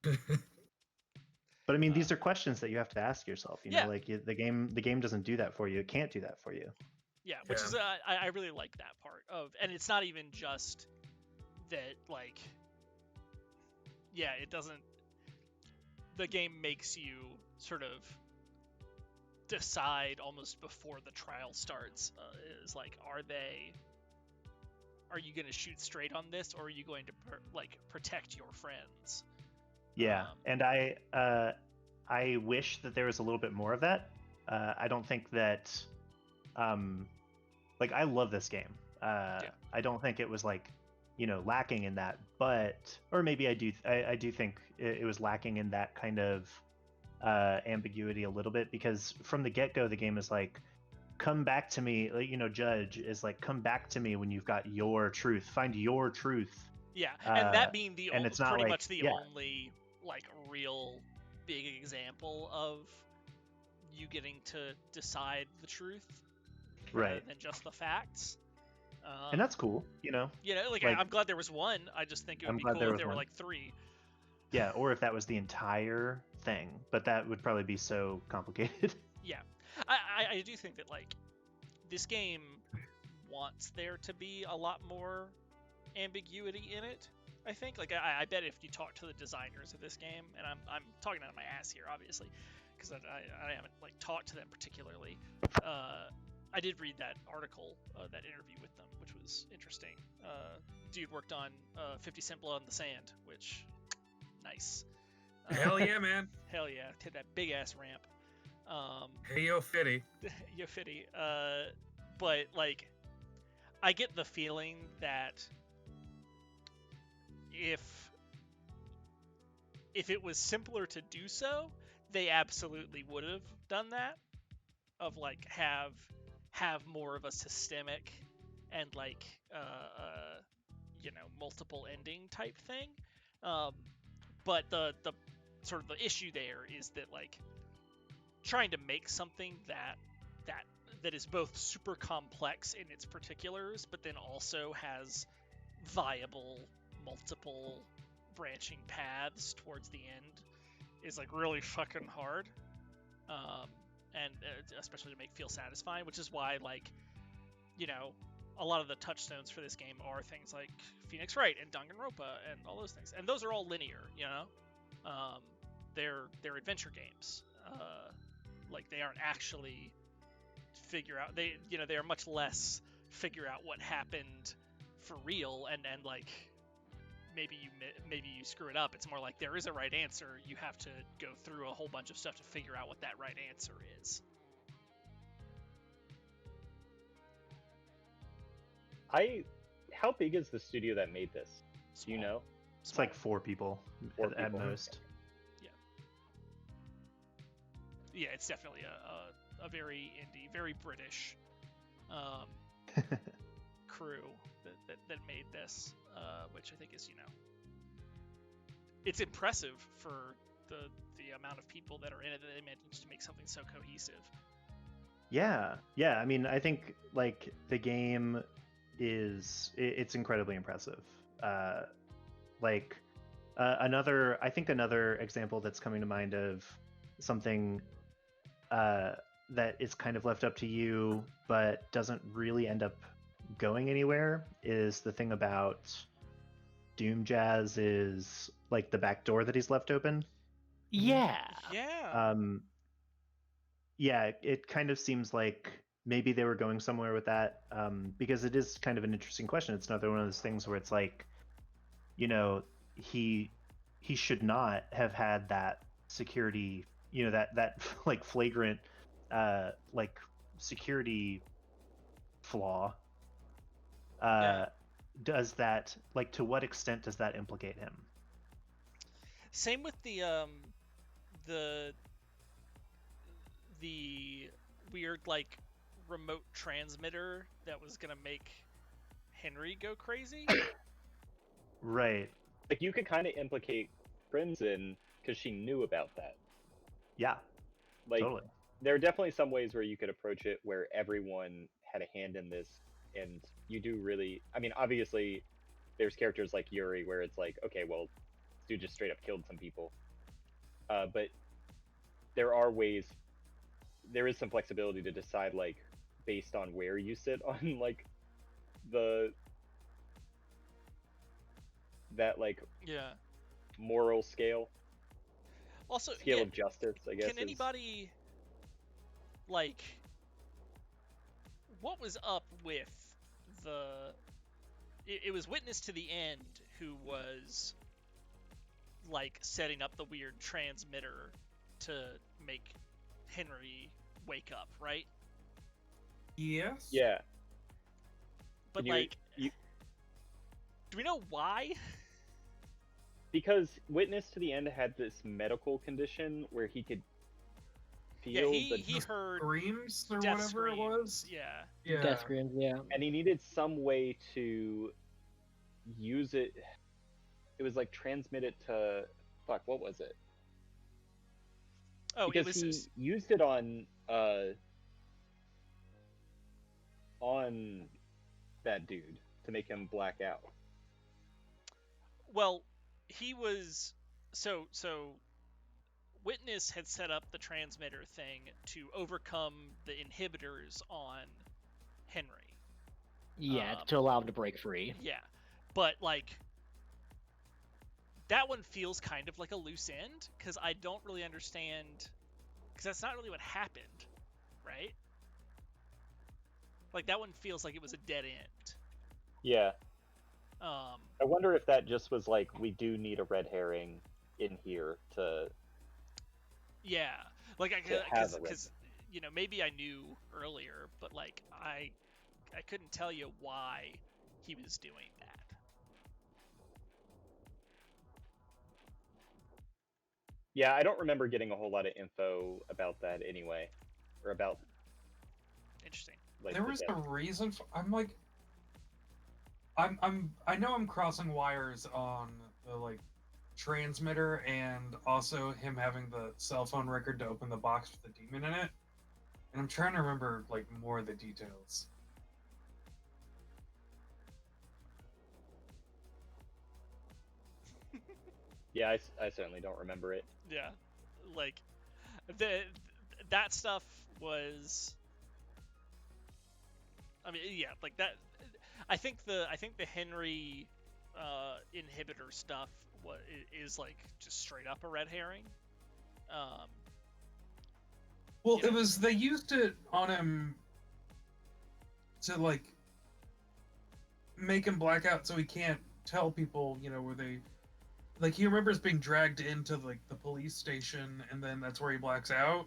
But I mean, these are questions that you have to ask yourself. You know, the game doesn't do that for you. It can't do that for you. Yeah, which is I really like that part of, and it's not even just that it doesn't. The game makes you sort of decide almost before the trial starts. Is are you going to shoot straight on this, or are you going to protect your friends? Yeah, and I wish that there was a little bit more of that. I don't think that I love this game. I don't think it was lacking in that, or maybe I do think it was lacking in that kind of ambiguity a little bit, because from the get-go the game is come back to me, Judge is come back to me when you've got your truth, find your truth. Yeah, and that being it's not pretty much the only real big example of you getting to decide the truth, right, than just the facts. And that's cool, I'm glad there was one. I just think it would be cool if there were three. Yeah, or if that was the entire thing, but that would probably be so complicated. Yeah, I do think that this game wants there to be a lot more ambiguity in it. I think I bet if you talk to the designers of this game, and I'm talking out of my ass here, obviously, because I haven't talked to them particularly. I did read that article, that interview with them, which was interesting. Dude worked on 50 Cent Blood on the Sand, which nice. Hell yeah, man. Hell yeah, hit that big ass ramp. Hey yo, Fitty. Yo, Fitty. But I get the feeling that if if it was simpler to do so, they absolutely would have done that. Of like have more of a systemic and like multiple ending type thing. But the sort of the issue there is that like trying to make something that is both super complex in its particulars, but then also has viable multiple branching paths towards the end is like really fucking hard. And especially to make feel satisfying, which is why like a lot of the touchstones for this game are things like Phoenix Wright and Danganronpa and all those things, and those are all linear. They're adventure games. Like they aren't actually figure out they are much less figure out what happened for real and like maybe you screw it up. It's more like there is a right answer. You have to go through a whole bunch of stuff to figure out what that right answer is. How big is the studio that made this? Small. Do you know? It's like 4 people, at most. Yeah, it's definitely a very indie, very British crew that made this, which I think is, it's impressive for the amount of people that are in it that they managed to make something so cohesive. Yeah. I mean, I think like the game it's incredibly impressive. Another example that's coming to mind of something that is kind of left up to you but doesn't really end up going anywhere is the thing about Doom Jazz is like the back door that he's left open. Yeah. Yeah, it kind of seems like maybe they were going somewhere with that, because it is kind of an interesting question. It's another one of those things where it's like, he should not have had that security, that like flagrant like security flaw. Does that, like, to what extent does that implicate him? Same with the weird like remote transmitter that was gonna make Henry go crazy. Right. Like you could kind of implicate Crimson because she knew about that. Yeah. Like totally. There are definitely some ways where you could approach it where everyone had a hand in this, and you do really. I mean, obviously, there's characters like Yuri where it's like, okay, well, this dude just straight up killed some people. But there are ways. There is some flexibility to decide, like, based on where you sit on like that moral scale. Also, scale of justice, I guess. Can anybody like what was up with it was Witness to the End who was like setting up the weird transmitter to make Henry wake up, right? Yes. Yeah. But do we know why? Because Witness to the End had this medical condition where he could feel he heard screams or death whatever screams. it was. Yeah. Death screams, yeah. And he needed some way to use it. It was like transmit it to what was it? Oh, because he used it on that dude to make him black out. Well, he was so Witness had set up the transmitter thing to overcome the inhibitors on Henry. Yeah, to allow him to break free. Yeah, but like that one feels kind of like a loose end because I don't really understand, because that's not really what happened, right? Like that one feels like it was a dead end. Yeah. I wonder if that just was like, we do need a red herring in here to. Yeah, like because maybe I knew earlier, but like I couldn't tell you why he was doing that. Yeah, I don't remember getting a whole lot of info about that anyway, or about. Interesting. Like, there was a reason for, I know I'm crossing wires on the like transmitter and also him having the cell phone record to open the box with the demon in it. And I'm trying to remember like more of the details. Yeah, I certainly don't remember it. Yeah, like that stuff was. I mean, yeah, like that. I think the Henry inhibitor stuff is like just straight up a red herring. Well, it was they used it on him to like make him black out so he can't tell people, you know, where they like he remembers being dragged into like the police station and then that's where he blacks out.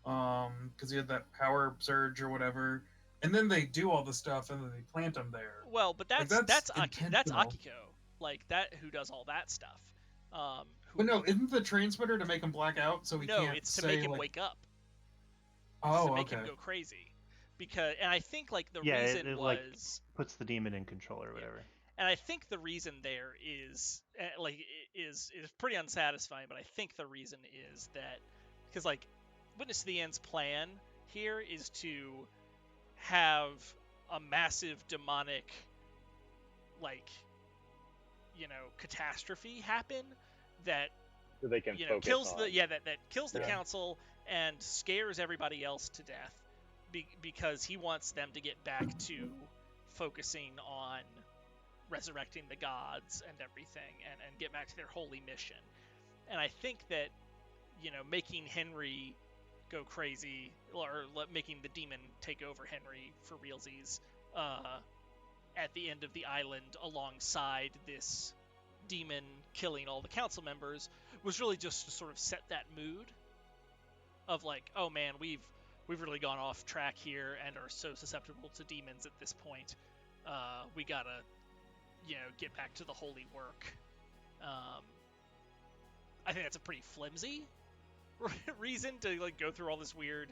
Because he had that power surge or whatever. And then they do all the stuff and then they plant him there. Well, but that's intentional. Akiko, like that who does all that stuff. But no, isn't the transmitter to make him black out so he can't? No, it's to make him wake up. Oh, to make him go crazy, because and I think like the yeah, reason it was like puts the demon in control or whatever. And I think the reason there is like is pretty unsatisfying, but I think the reason is that because like Witness to the End's plan here is to have a massive demonic like catastrophe happen that so they can kills on. that kills the council and scares everybody else to death because he wants them to get back to focusing on resurrecting the gods and everything and get back to their holy mission. And I think that making Henry go crazy or making the demon take over Henry for realsies at the end of the island alongside this demon killing all the council members was really just to sort of set that mood of like, oh man, we've really gone off track here and are so susceptible to demons at this point. We gotta get back to the holy work. I think that's a pretty flimsy reason to like go through all this weird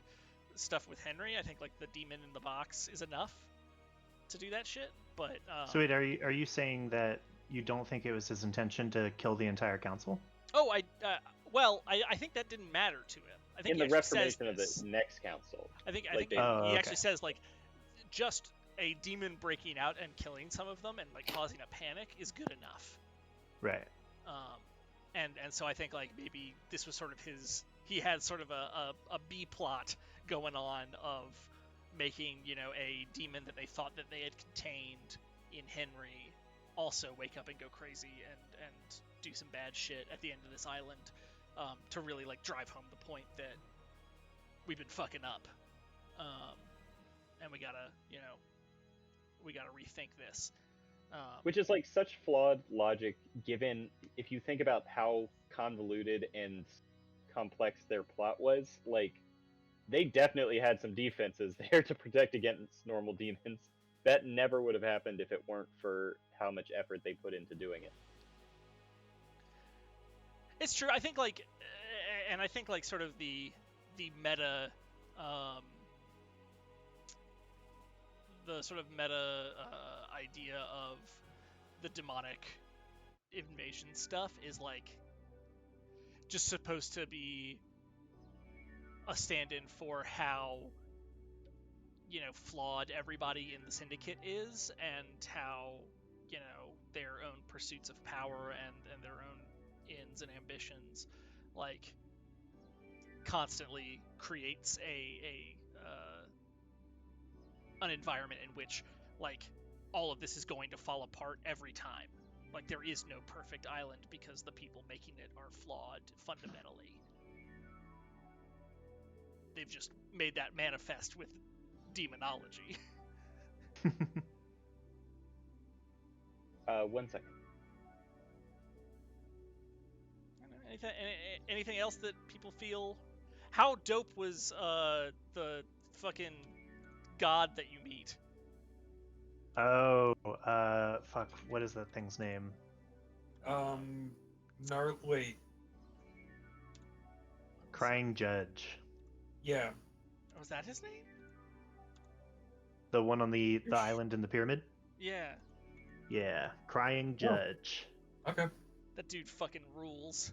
stuff with Henry. I think like the demon in the box is enough to do that shit. But so wait, are you saying that you don't think it was his intention to kill the entire council? Oh, I think that didn't matter to him. I think in the reformation of the next council. I think he actually says like just a demon breaking out and killing some of them and like causing a panic is good enough. Right. And so I think like maybe this was sort of he had sort of a B plot going on of making a demon that they thought that they had contained in Henry also wake up and go crazy and do some bad shit at the end of this island to really like drive home the point that we've been fucking up and we gotta rethink this. Which is like such flawed logic given if you think about how convoluted and complex their plot was. Like they definitely had some defenses there to protect against normal demons. That never would have happened if it weren't for how much effort they put into doing it. It's true. I think like sort of the meta the sort of meta idea of the demonic invasion stuff is like just supposed to be a stand-in for how flawed everybody in the syndicate is and how their own pursuits of power and their own ends and ambitions like constantly creates an environment in which like all of this is going to fall apart every time. Like there is no perfect island because the people making it are flawed fundamentally. They've just made that manifest with demonology. 1 second. Anything else that people feel? How dope was the fucking god that you meet? Oh, fuck, what is that thing's name? Wait. Crying Judge. Yeah. Oh, was that his name? The one on the island in the pyramid? Yeah. Yeah, Crying Judge. Okay. That dude fucking rules.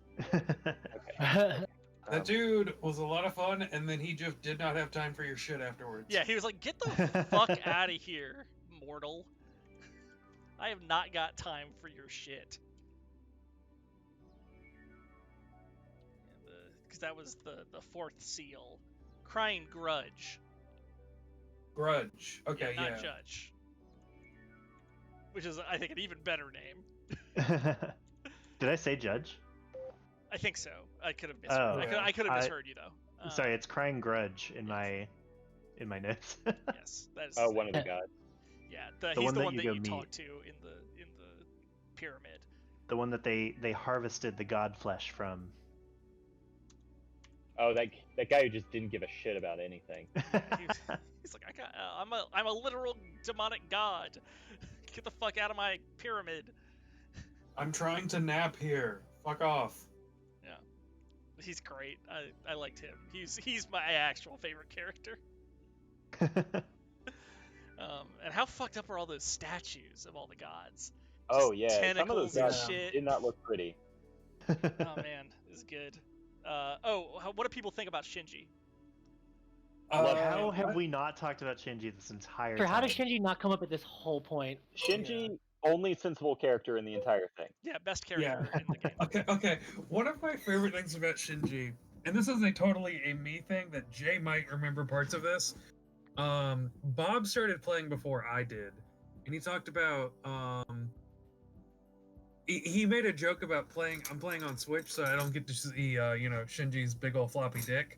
That dude was a lot of fun, and then he just did not have time for your shit afterwards. Yeah, he was like, get the fuck out of here, mortal. I have not got time for your shit. Because that was the fourth seal. Crying Grudge. Grudge. Okay, Not Judge. Which is, I think, an even better name. Did I say Judge? I think so. I could have misheard. Oh, I could have misheard you though. Sorry, it's Crying Grudge in my notes. Yes, that is. Oh, one of the gods. Yeah, The he's one the that one you that go you meet. talk to in the pyramid. The one that they harvested the god flesh from. Oh, that guy who just didn't give a shit about anything. He's like, I'm a literal demonic god. Get the fuck out of my pyramid. I'm trying to nap here. Fuck off. Yeah, he's great. I liked him. He's my actual favorite character. And how fucked up are all those statues of all the gods? Oh yeah, some of those Tentacles gods and shit. did not look pretty. Oh man, this is good. What do people think about Shinji? How have we not talked about Shinji this entire time? How does Shinji not come up at this whole point? Shinji, only sensible character in the entire thing. Yeah, best character in the game. Okay. One of my favorite things about Shinji, and this is a totally a me thing that Jay might remember parts of this. Bob started playing before I did, and he talked about he made a joke about I'm playing on Switch, so I don't get to see Shinji's big old floppy dick,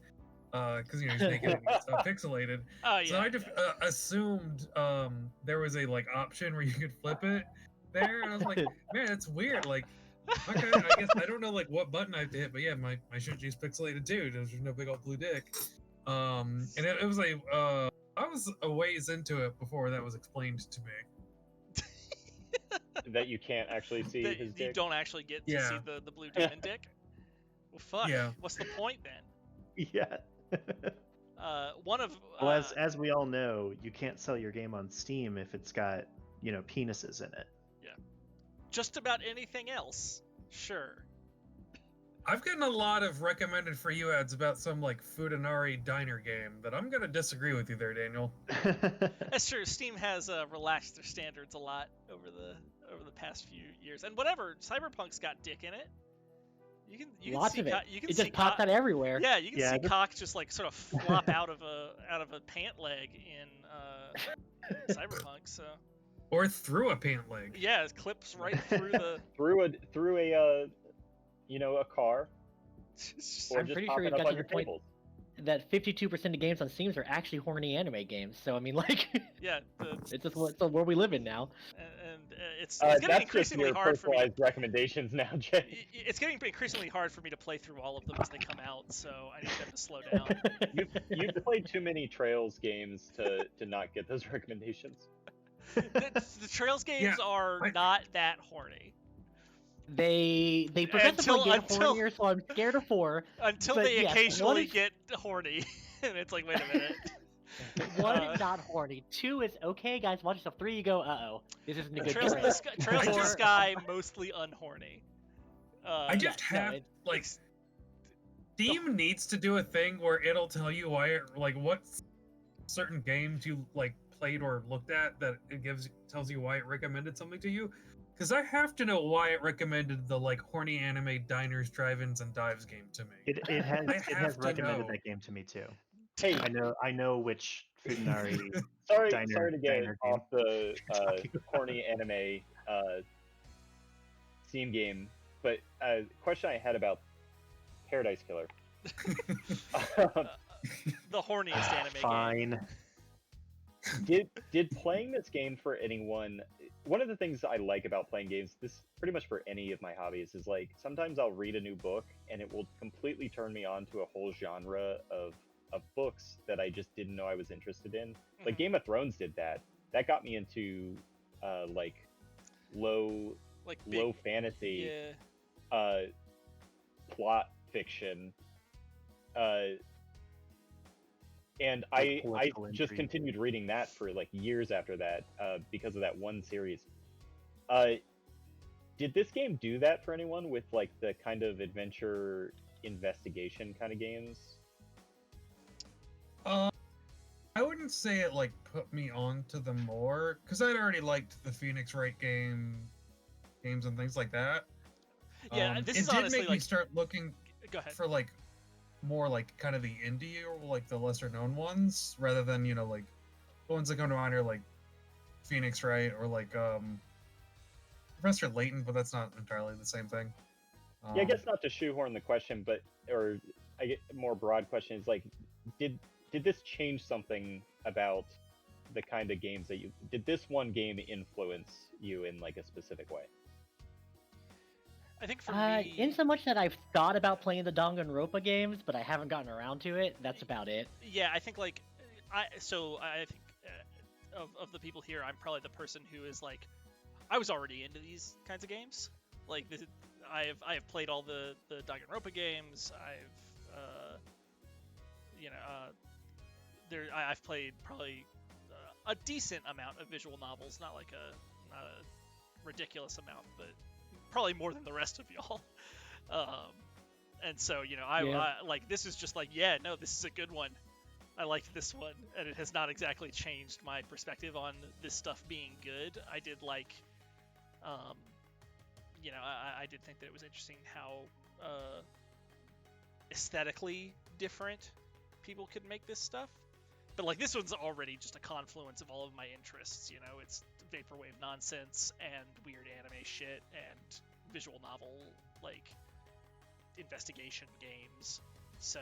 because he's naked and he's pixelated. Oh yeah. So I just assumed there was a option where you could flip it there, and I was like, man, that's weird. Like, okay, I guess I don't know what button I have to hit, but yeah, my Shinji's pixelated too. There's no big old blue dick. And it was I was a ways into it before that was explained to me. That you can't actually see his dick. You don't actually get to see the blue demon dick. Well, fuck. Yeah. What's the point then? Yeah. One of well, as we all know, you can't sell your game on Steam if it's got penises in it. Yeah. Just about anything else, sure. I've gotten a lot of recommended for you ads about some Futanari diner game that I'm gonna disagree with you there, Daniel. That's true. Steam has relaxed their standards a lot over the past few years, and whatever. Cyberpunk's got dick in it. You can Lots see of it. You can It see just popped out everywhere. Yeah, you can see cock just sort of flop out of a pant leg in Cyberpunk. So. Or through a pant leg. Yeah, it clips right through the through a a car. Or I'm just pretty sure popping we've up got on to your the point tables. that 52% of games on Steam are actually horny anime games. So I mean, yeah, it's just the world we live in now. And it's getting that's increasingly just your hard for me. personalized recommendations now, Jay. It's getting increasingly hard for me to play through all of them as they come out, so I need them to slow down. You've played too many Trails games to not get those recommendations. The Trails games are not that horny. They progressively get hornier, so I'm scared of 4. Until they occasionally get horny, and it's like, wait a minute. 1 is not horny. 2 is okay, guys. Watch yourself. 3, you go, uh-oh, this isn't a good Trails trend. in the Sky, mostly unhorny. I just have Steam needs to do a thing where it'll tell you why what certain games you played or looked at that it tells you why it recommended something to you. Because I have to know why it recommended the horny anime diners, drive-ins, and dives game to me. It has recommended that game to me too. Hey, I know which Futanari. sorry to get off the horny anime Steam game, but question I had about Paradise Killer. The horniest anime game. Did playing this game for anyone? One of the things I like about playing games, this pretty much for any of my hobbies, is sometimes I'll read a new book and it will completely turn me on to a whole genre of books that I just didn't know I was interested in. Mm-hmm. Like Game of Thrones did that. That got me into low fantasy plot fiction And I just continued reading that for like years after that because of that one series. Did this game do that for anyone with like the kind of adventure investigation kind of games? I wouldn't say it like put me on to them more because I'd already liked the Phoenix Wright games and things like that. Yeah, this is honestly honestly make like. me start looking Go ahead. for like more like kind of the indie or like the lesser known ones rather than like the ones that come to mind are like Phoenix Wright or like Professor Layton, but that's not entirely the same thing. Yeah, I guess not to shoehorn the question, but or I get more broad question is like, did this change something about the kind of games that did this one game influence you in like a specific way? I think for me, in so much that I've thought about playing the Danganronpa games, but I haven't gotten around to it. That's about it. Yeah, I think like I think of the people here, I'm probably the person who is like, I was already into these kinds of games. Like I have played all the Danganronpa games. I've played probably a decent amount of visual novels, not a ridiculous amount, but probably more than the rest of y'all. And so I like, this is just like, yeah, no, this is a good one. I liked this one, and it has not exactly changed my perspective on this stuff being good. I did like, I did think that it was interesting how aesthetically different people could make this stuff. But like, this one's already just a confluence of all of my interests. It's vaporwave nonsense and weird anime shit and visual novel like investigation games. So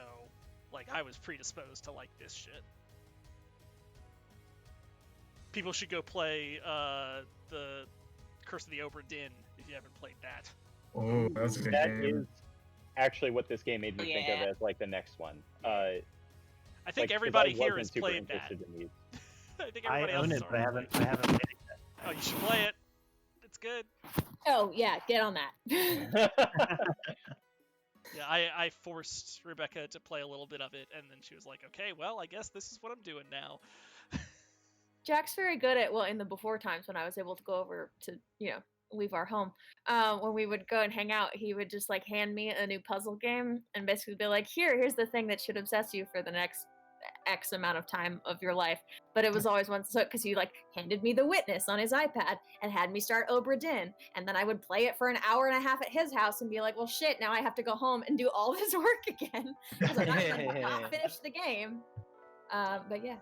like, I was predisposed to like this shit. People should go play the Curse of the Obra Dinn if you haven't played that. Oh, that's a good That game. is actually what this game made me think of as like the next one. I think like, everybody I here wasn't has super played that. interested in these. I think everybody else own has it, but I already haven't played it yet. Oh, you should play it. It's good. Oh yeah, get on that. Yeah, I forced Rebecca to play a little bit of it, and then she was like, okay, well, I guess this is what I'm doing now. Jack's very good at, in the before times when I was able to go over to, leave our home, when we would go and hang out, he would just like hand me a new puzzle game and basically be like, here's the thing that should obsess you for the next X amount of time of your life. But it was always once, so because he like handed me The Witness on his iPad and had me start Obra Dinn, and then I would play it for an hour and a half at his house and be like, well shit, now I have to go home and do all this work again because I'm not finish the game. But yeah.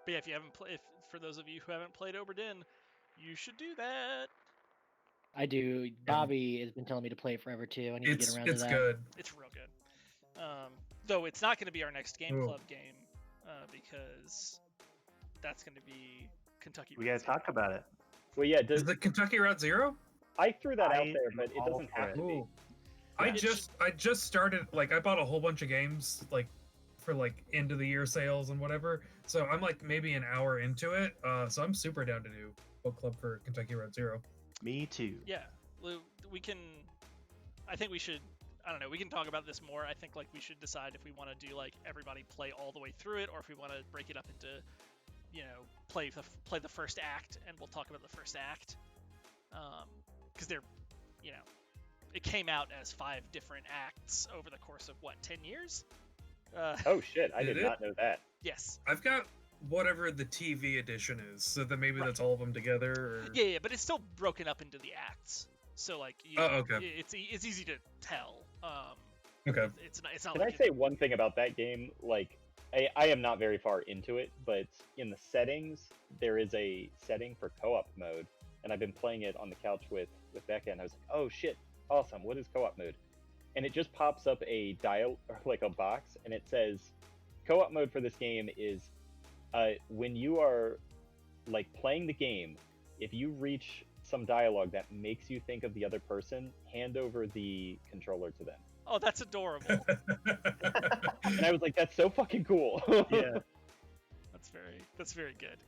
But yeah, if you haven't played, for those of you who haven't played Obra Dinn, you should do that. I do. Bobby has been telling me to play it forever too. I need to get around to that. It's good. It's real good. Though it's not going to be our next Game Club game because that's going to be Kentucky. We gotta talk about it. Well, yeah. Is the Kentucky Route Zero? I threw that out there, but it doesn't have to be. I just started, like, I bought a whole bunch of games like for like end of the year sales and whatever. So I'm like maybe an hour into it. So I'm super down to do book club for Kentucky Route Zero. Me too. Yeah, we can. I think we should. I don't know. We can talk about this more. I think like we should decide if we want to do like everybody play all the way through it, or if we want to break it up into, play the first act, and we'll talk about the first act. Because they're, it came out as 5 different acts over the course of 10 years. Oh shit! I did not know that. Yes. I've got whatever the TV edition is, so that maybe that's all of them together. Or... Yeah, but it's still broken up into the acts. So like, okay. It's easy to tell. Okay. It's not. Can I say one thing about that game? Like, I am not very far into it, but in the settings, there is a setting for co-op mode, and I've been playing it on the couch with Becca, and I was like, oh shit, awesome! What is co-op mode? And it just pops up a dial or like a box, and it says, co-op mode for this game is when you are like playing the game, if you reach some dialogue that makes you think of the other person, hand over the controller to them. Oh, that's adorable. And I was like, that's so fucking cool. Yeah. That's very good.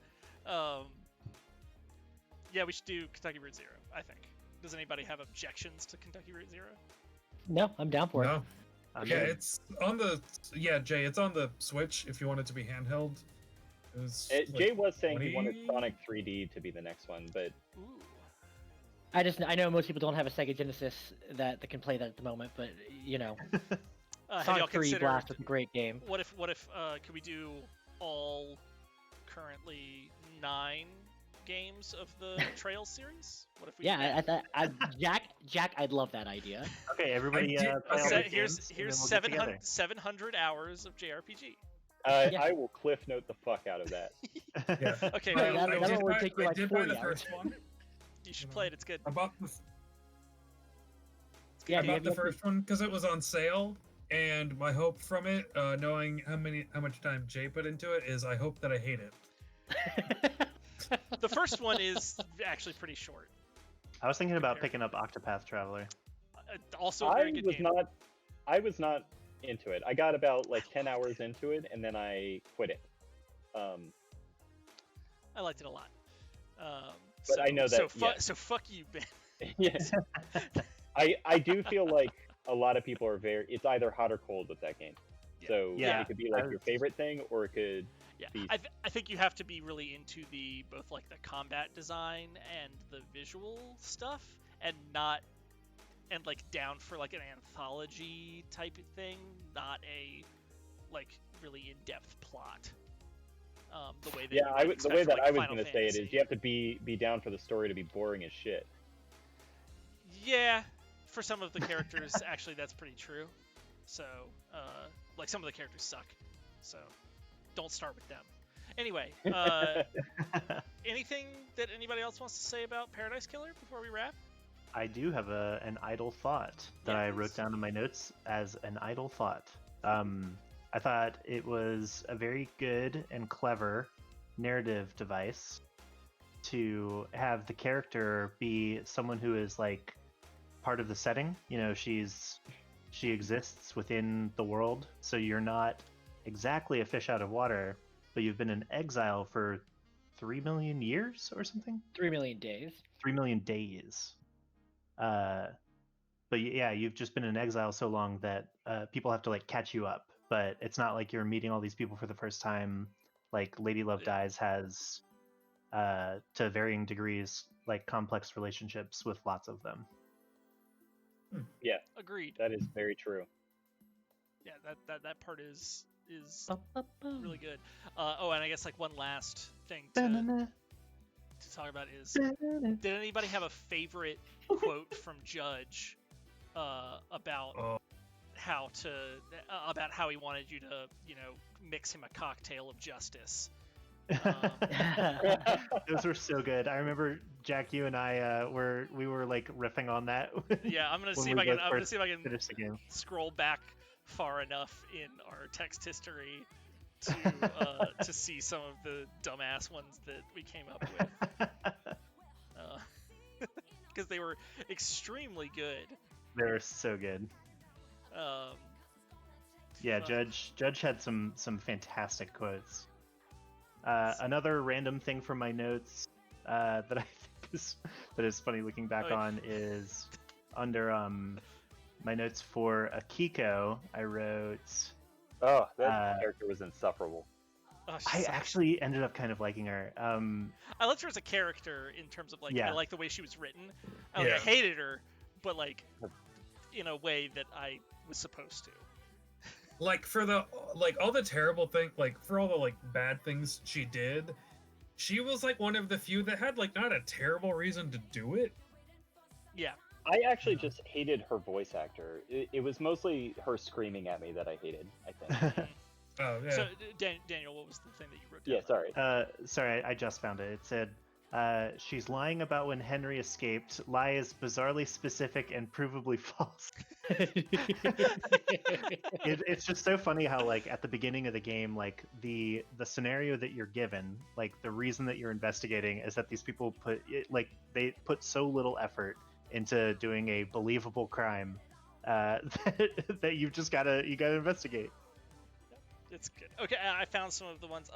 Yeah, we should do Kentucky Route Zero, I think. Does anybody have objections to Kentucky Route Zero? No, I'm down for it. No. Yeah, it's on the Jay. It's on the Switch if you want it to be handheld. Jay was saying he wanted Sonic 3D to be the next one, but I know most people don't have a Sega Genesis that can play that at the moment, but Sonic 3 Blast is a great game. What if could we do all currently 9 games of the Trails series? What if we? Jack, I'd love that idea. Okay, everybody. Here's 700 hours of JRPG. I will cliff note the fuck out of that. Yeah. Okay, that'll only take you like 40 hours. You should play it. It's good. I bought the first one because it was on sale, and my hope from it, knowing how much time Jay put into it, is I hope that I hate it. The first one is actually pretty short. I was thinking about picking up Octopath Traveler. Also a very good game. I was not into it. I got about like 10 hours into it, and then I quit it. I liked it a lot. But I know that. So fuck you, Ben. Yeah. I do feel like a lot of people are it's either hot or cold with that game. Yeah. So it could be like your favorite thing, or it could. Yeah, I think you have to be really into both like the combat design and the visual stuff, and like down for like an anthology type of thing, not a like really in-depth plot. The way that the way that I was going to say it is you have to be down for the story to be boring as shit. Yeah, for some of the characters, actually, that's pretty true. So, like some of the characters suck. So, don't start with them. Anyway, anything that anybody else wants to say about Paradise Killer before we wrap? I do have an idle thought that I wrote down in my notes as an idle thought. I thought it was a very good and clever narrative device to have the character be someone who is like part of the setting. You know, she exists within the world, so you're not exactly a fish out of water, but you've been in exile for 3 million years or something? 3 million days. 3 million days. But yeah, you've just been in exile so long that people have to like catch you up. But it's not like you're meeting all these people for the first time. Like Lady Love Dies has, to varying degrees, like complex relationships with lots of them. Yeah, agreed. That is very true. Yeah, that part is really good. And I guess like one last thing to talk about is, did anybody have a favorite quote from Judge about how he wanted you to, mix him a cocktail of justice? Those were so good. I remember Jack, you and I we were like riffing on that. Yeah, I'm gonna see if I can finish the game. Scroll back far enough in our text history to see some of the dumbass ones that we came up with. Because they were extremely good. They were so good. Judge had some fantastic quotes. Another random thing from my notes that I think is funny looking back on is under my notes for Akiko. I wrote. Oh, that character was insufferable. Oh, I actually ended up kind of liking her. I liked her as a character in terms of I like the way she was written. I hated her, but like in a way that I was supposed to. Like for all the terrible thing, like for all the bad things she did, she was like one of the few that had like not a terrible reason to do it. Yeah. I actually just hated her voice actor. It was mostly her screaming at me that I hated, I think. Oh, yeah. So, Daniel, what was the thing that you wrote down? Yeah, sorry. Sorry, I just found it. It said, she's lying about when Henry escaped. Lie is bizarrely specific and provably false. It's just so funny how, like, at the beginning of the game, like, the scenario that you're given, like, the reason that you're investigating is that these people they put so little effort into doing a believable crime that you gotta investigate. It's good. Okay, I found some of the ones.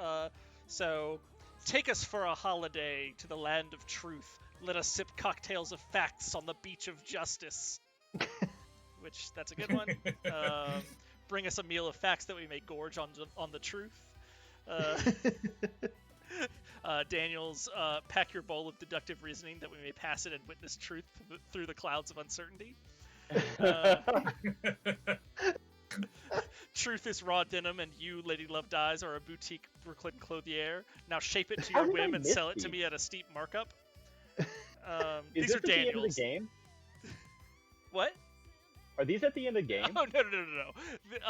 So, take us for a holiday to the land of truth. Let us sip cocktails of facts on the beach of justice. which that's a good one. Bring us a meal of facts that we may gorge on the truth. Daniel's pack your bowl of deductive reasoning that we may pass it and witness truth through the clouds of uncertainty. Truth is raw denim, and you, Lady Love Dies, are a boutique Brooklyn clothier. Now shape it to your whim and sell it to me at a steep markup. These are Daniel's. The end of the game? What? Are these at the end of the game? Oh, no.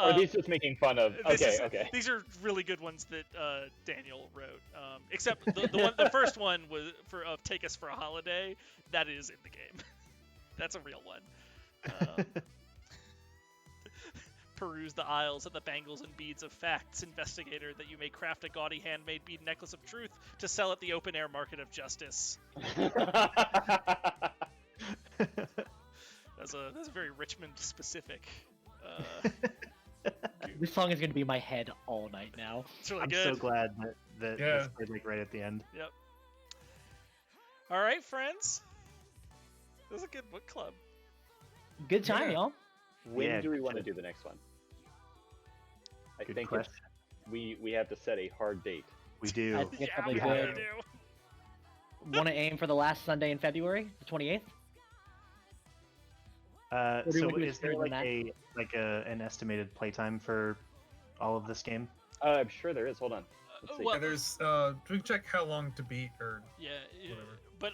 Or are these just making fun of? Okay. These are really good ones that Daniel wrote. Except the first one was of Take Us for a Holiday. That is in the game. That's a real one. Peruse the aisles of the bangles and beads of facts, investigator, that you may craft a gaudy handmade bead necklace of truth to sell at the open-air market of justice. That's a very Richmond specific. This song is going to be in my head all night now. It's really I'm good. so glad that this played like right at the end. Yep. All right, friends. This is a good book club. Good time, y'all. When do we want to do the next one? I think we have to set a hard date. We do. I think it's probably we good. do. Want to aim for the last Sunday in February, the 28th? So is there like an estimated playtime for all of this game? I'm sure there is. Hold on. Let's see. Well, Yeah, there's do we check how long to beat or whatever? But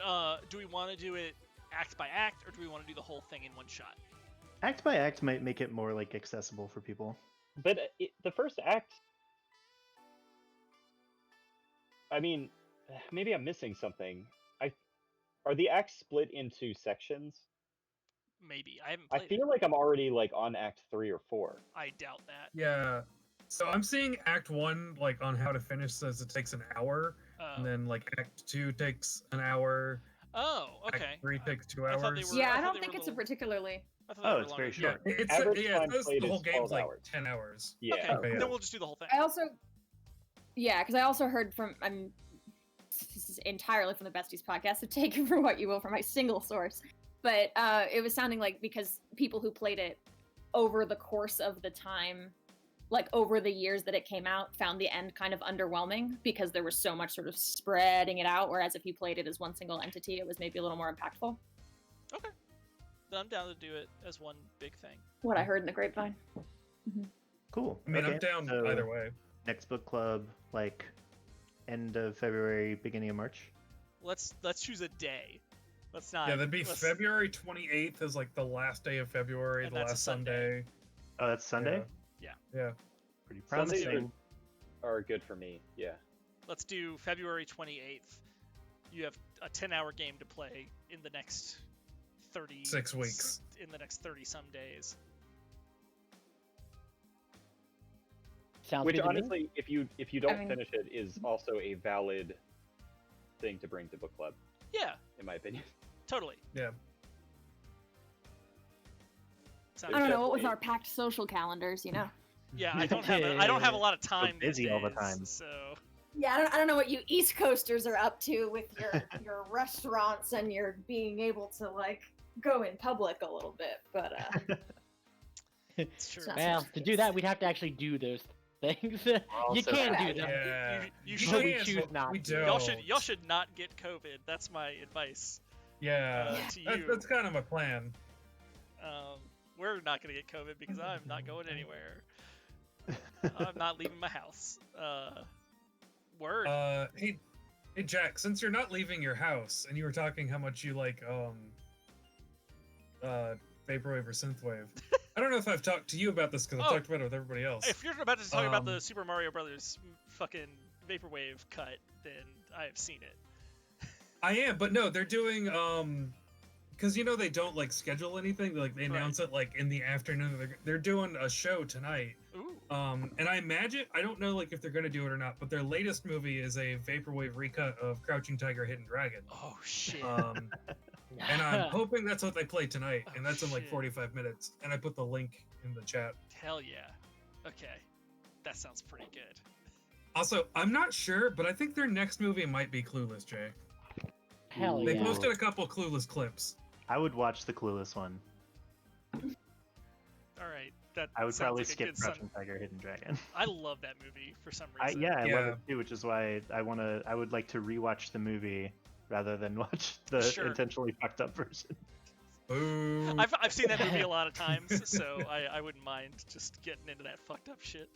do we want to do it act by act, or do we want to do the whole thing in one shot? Act by act might make it more like accessible for people. But the first act, I mean, maybe I'm missing something. Are the acts split into sections? Maybe. I haven't played I feel like I'm already like on Act 3 or 4. I doubt that. Yeah. So I'm seeing Act 1 like on how to finish says it takes an hour, and then like Act 2 takes an hour. Oh, okay. Act 3 takes 2 I thought hours. they were- Yeah, I I thought don't they think were it's a little- particularly. I thought they were it's very longer. short. It's Average yeah, time it says played the whole is game's 12 like hours. 10 hours. Yeah. Okay, yeah. then we'll just do the whole thing. Because I also heard from this is entirely from the Besties podcast, so take it for what you will from my single source. But it was sounding like because people who played it over the course of the time, like over the years that it came out, found the end kind of underwhelming because there was so much sort of spreading it out. Whereas if you played it as one single entity, it was maybe a little more impactful. Okay. Then I'm down to do it as one big thing. What I heard in the grapevine. Cool. I mean, I'm Okay, down so either way. Next book club, like end of February, beginning of March. Let's choose a day. Let's not. Yeah, that'd be let's- February 28th is like the last day of February, And the that's a last Sunday. Sunday. Oh, that's Sunday. Yeah. Pretty Sundays promising. are good for me. Yeah. Let's do February 28th. You have a 10-hour game to play in the next 6 weeks. In the next 30 some days. Sounds Which good to me. honestly, if you don't I mean- finish it, is also a valid thing to bring to book club, Yeah, in my opinion. totally. Yeah. Sounds I don't know good. what with our packed social calendars, you know. Yeah, I don't have a lot of time. busy these all the days, time. So Yeah, I don't know what you East Coasters are up to with your restaurants and your being able to like go in public a little bit, but it's true. not Well, so to do that, we'd have to actually do those things. You Also- can do Yeah. them. Yeah. You But should. we Yes, choose but not we to. don't. Y'all should not get COVID. That's my advice Yeah. to That- you. that's kind of my plan. We're not gonna get COVID because I'm not going anywhere. I'm not leaving my house. Word. Hey Jack, since you're not leaving your house and you were talking how much you like vaporwave or synthwave, I don't know if I've talked to you about this because I've Oh. talked about it with everybody else. If you're about to talk about the um, Super Mario Brothers fucking vaporwave cut, then I have seen it. I am, but no, they're doing because you know they don't like schedule anything. They announce it like in the afternoon. They're doing a show tonight. Ooh. And I imagine I don't know like if they're gonna do it or not, but their latest movie is a vaporwave recut of Crouching Tiger, Hidden Dragon. Oh shit. And I'm hoping that's what they play tonight, Oh, and that's in like shit. 45 minutes. And I put the link in the chat. Hell yeah. Okay. That sounds pretty good. Also, I'm not sure, but I think their next movie might be Clueless, Jay. Hell They yeah. posted a couple Clueless clips. I would watch the Clueless one. All right. That I would sounds probably like a skip good Crouching Tiger, Hidden Dragon. I love that movie for some reason. I love it too, which is why I would like to rewatch the movie rather than watch the intentionally fucked up version. Ooh. I've seen that movie a lot of times, so I wouldn't mind just getting into that fucked up shit.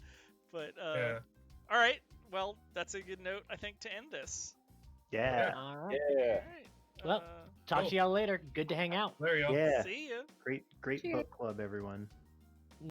But all right, well, that's a good note I think to end this. Yeah. All right. Yeah. All right. Well, talk to y'all later. Good to hang out. There you go. Yeah. See ya. Great book club, everyone.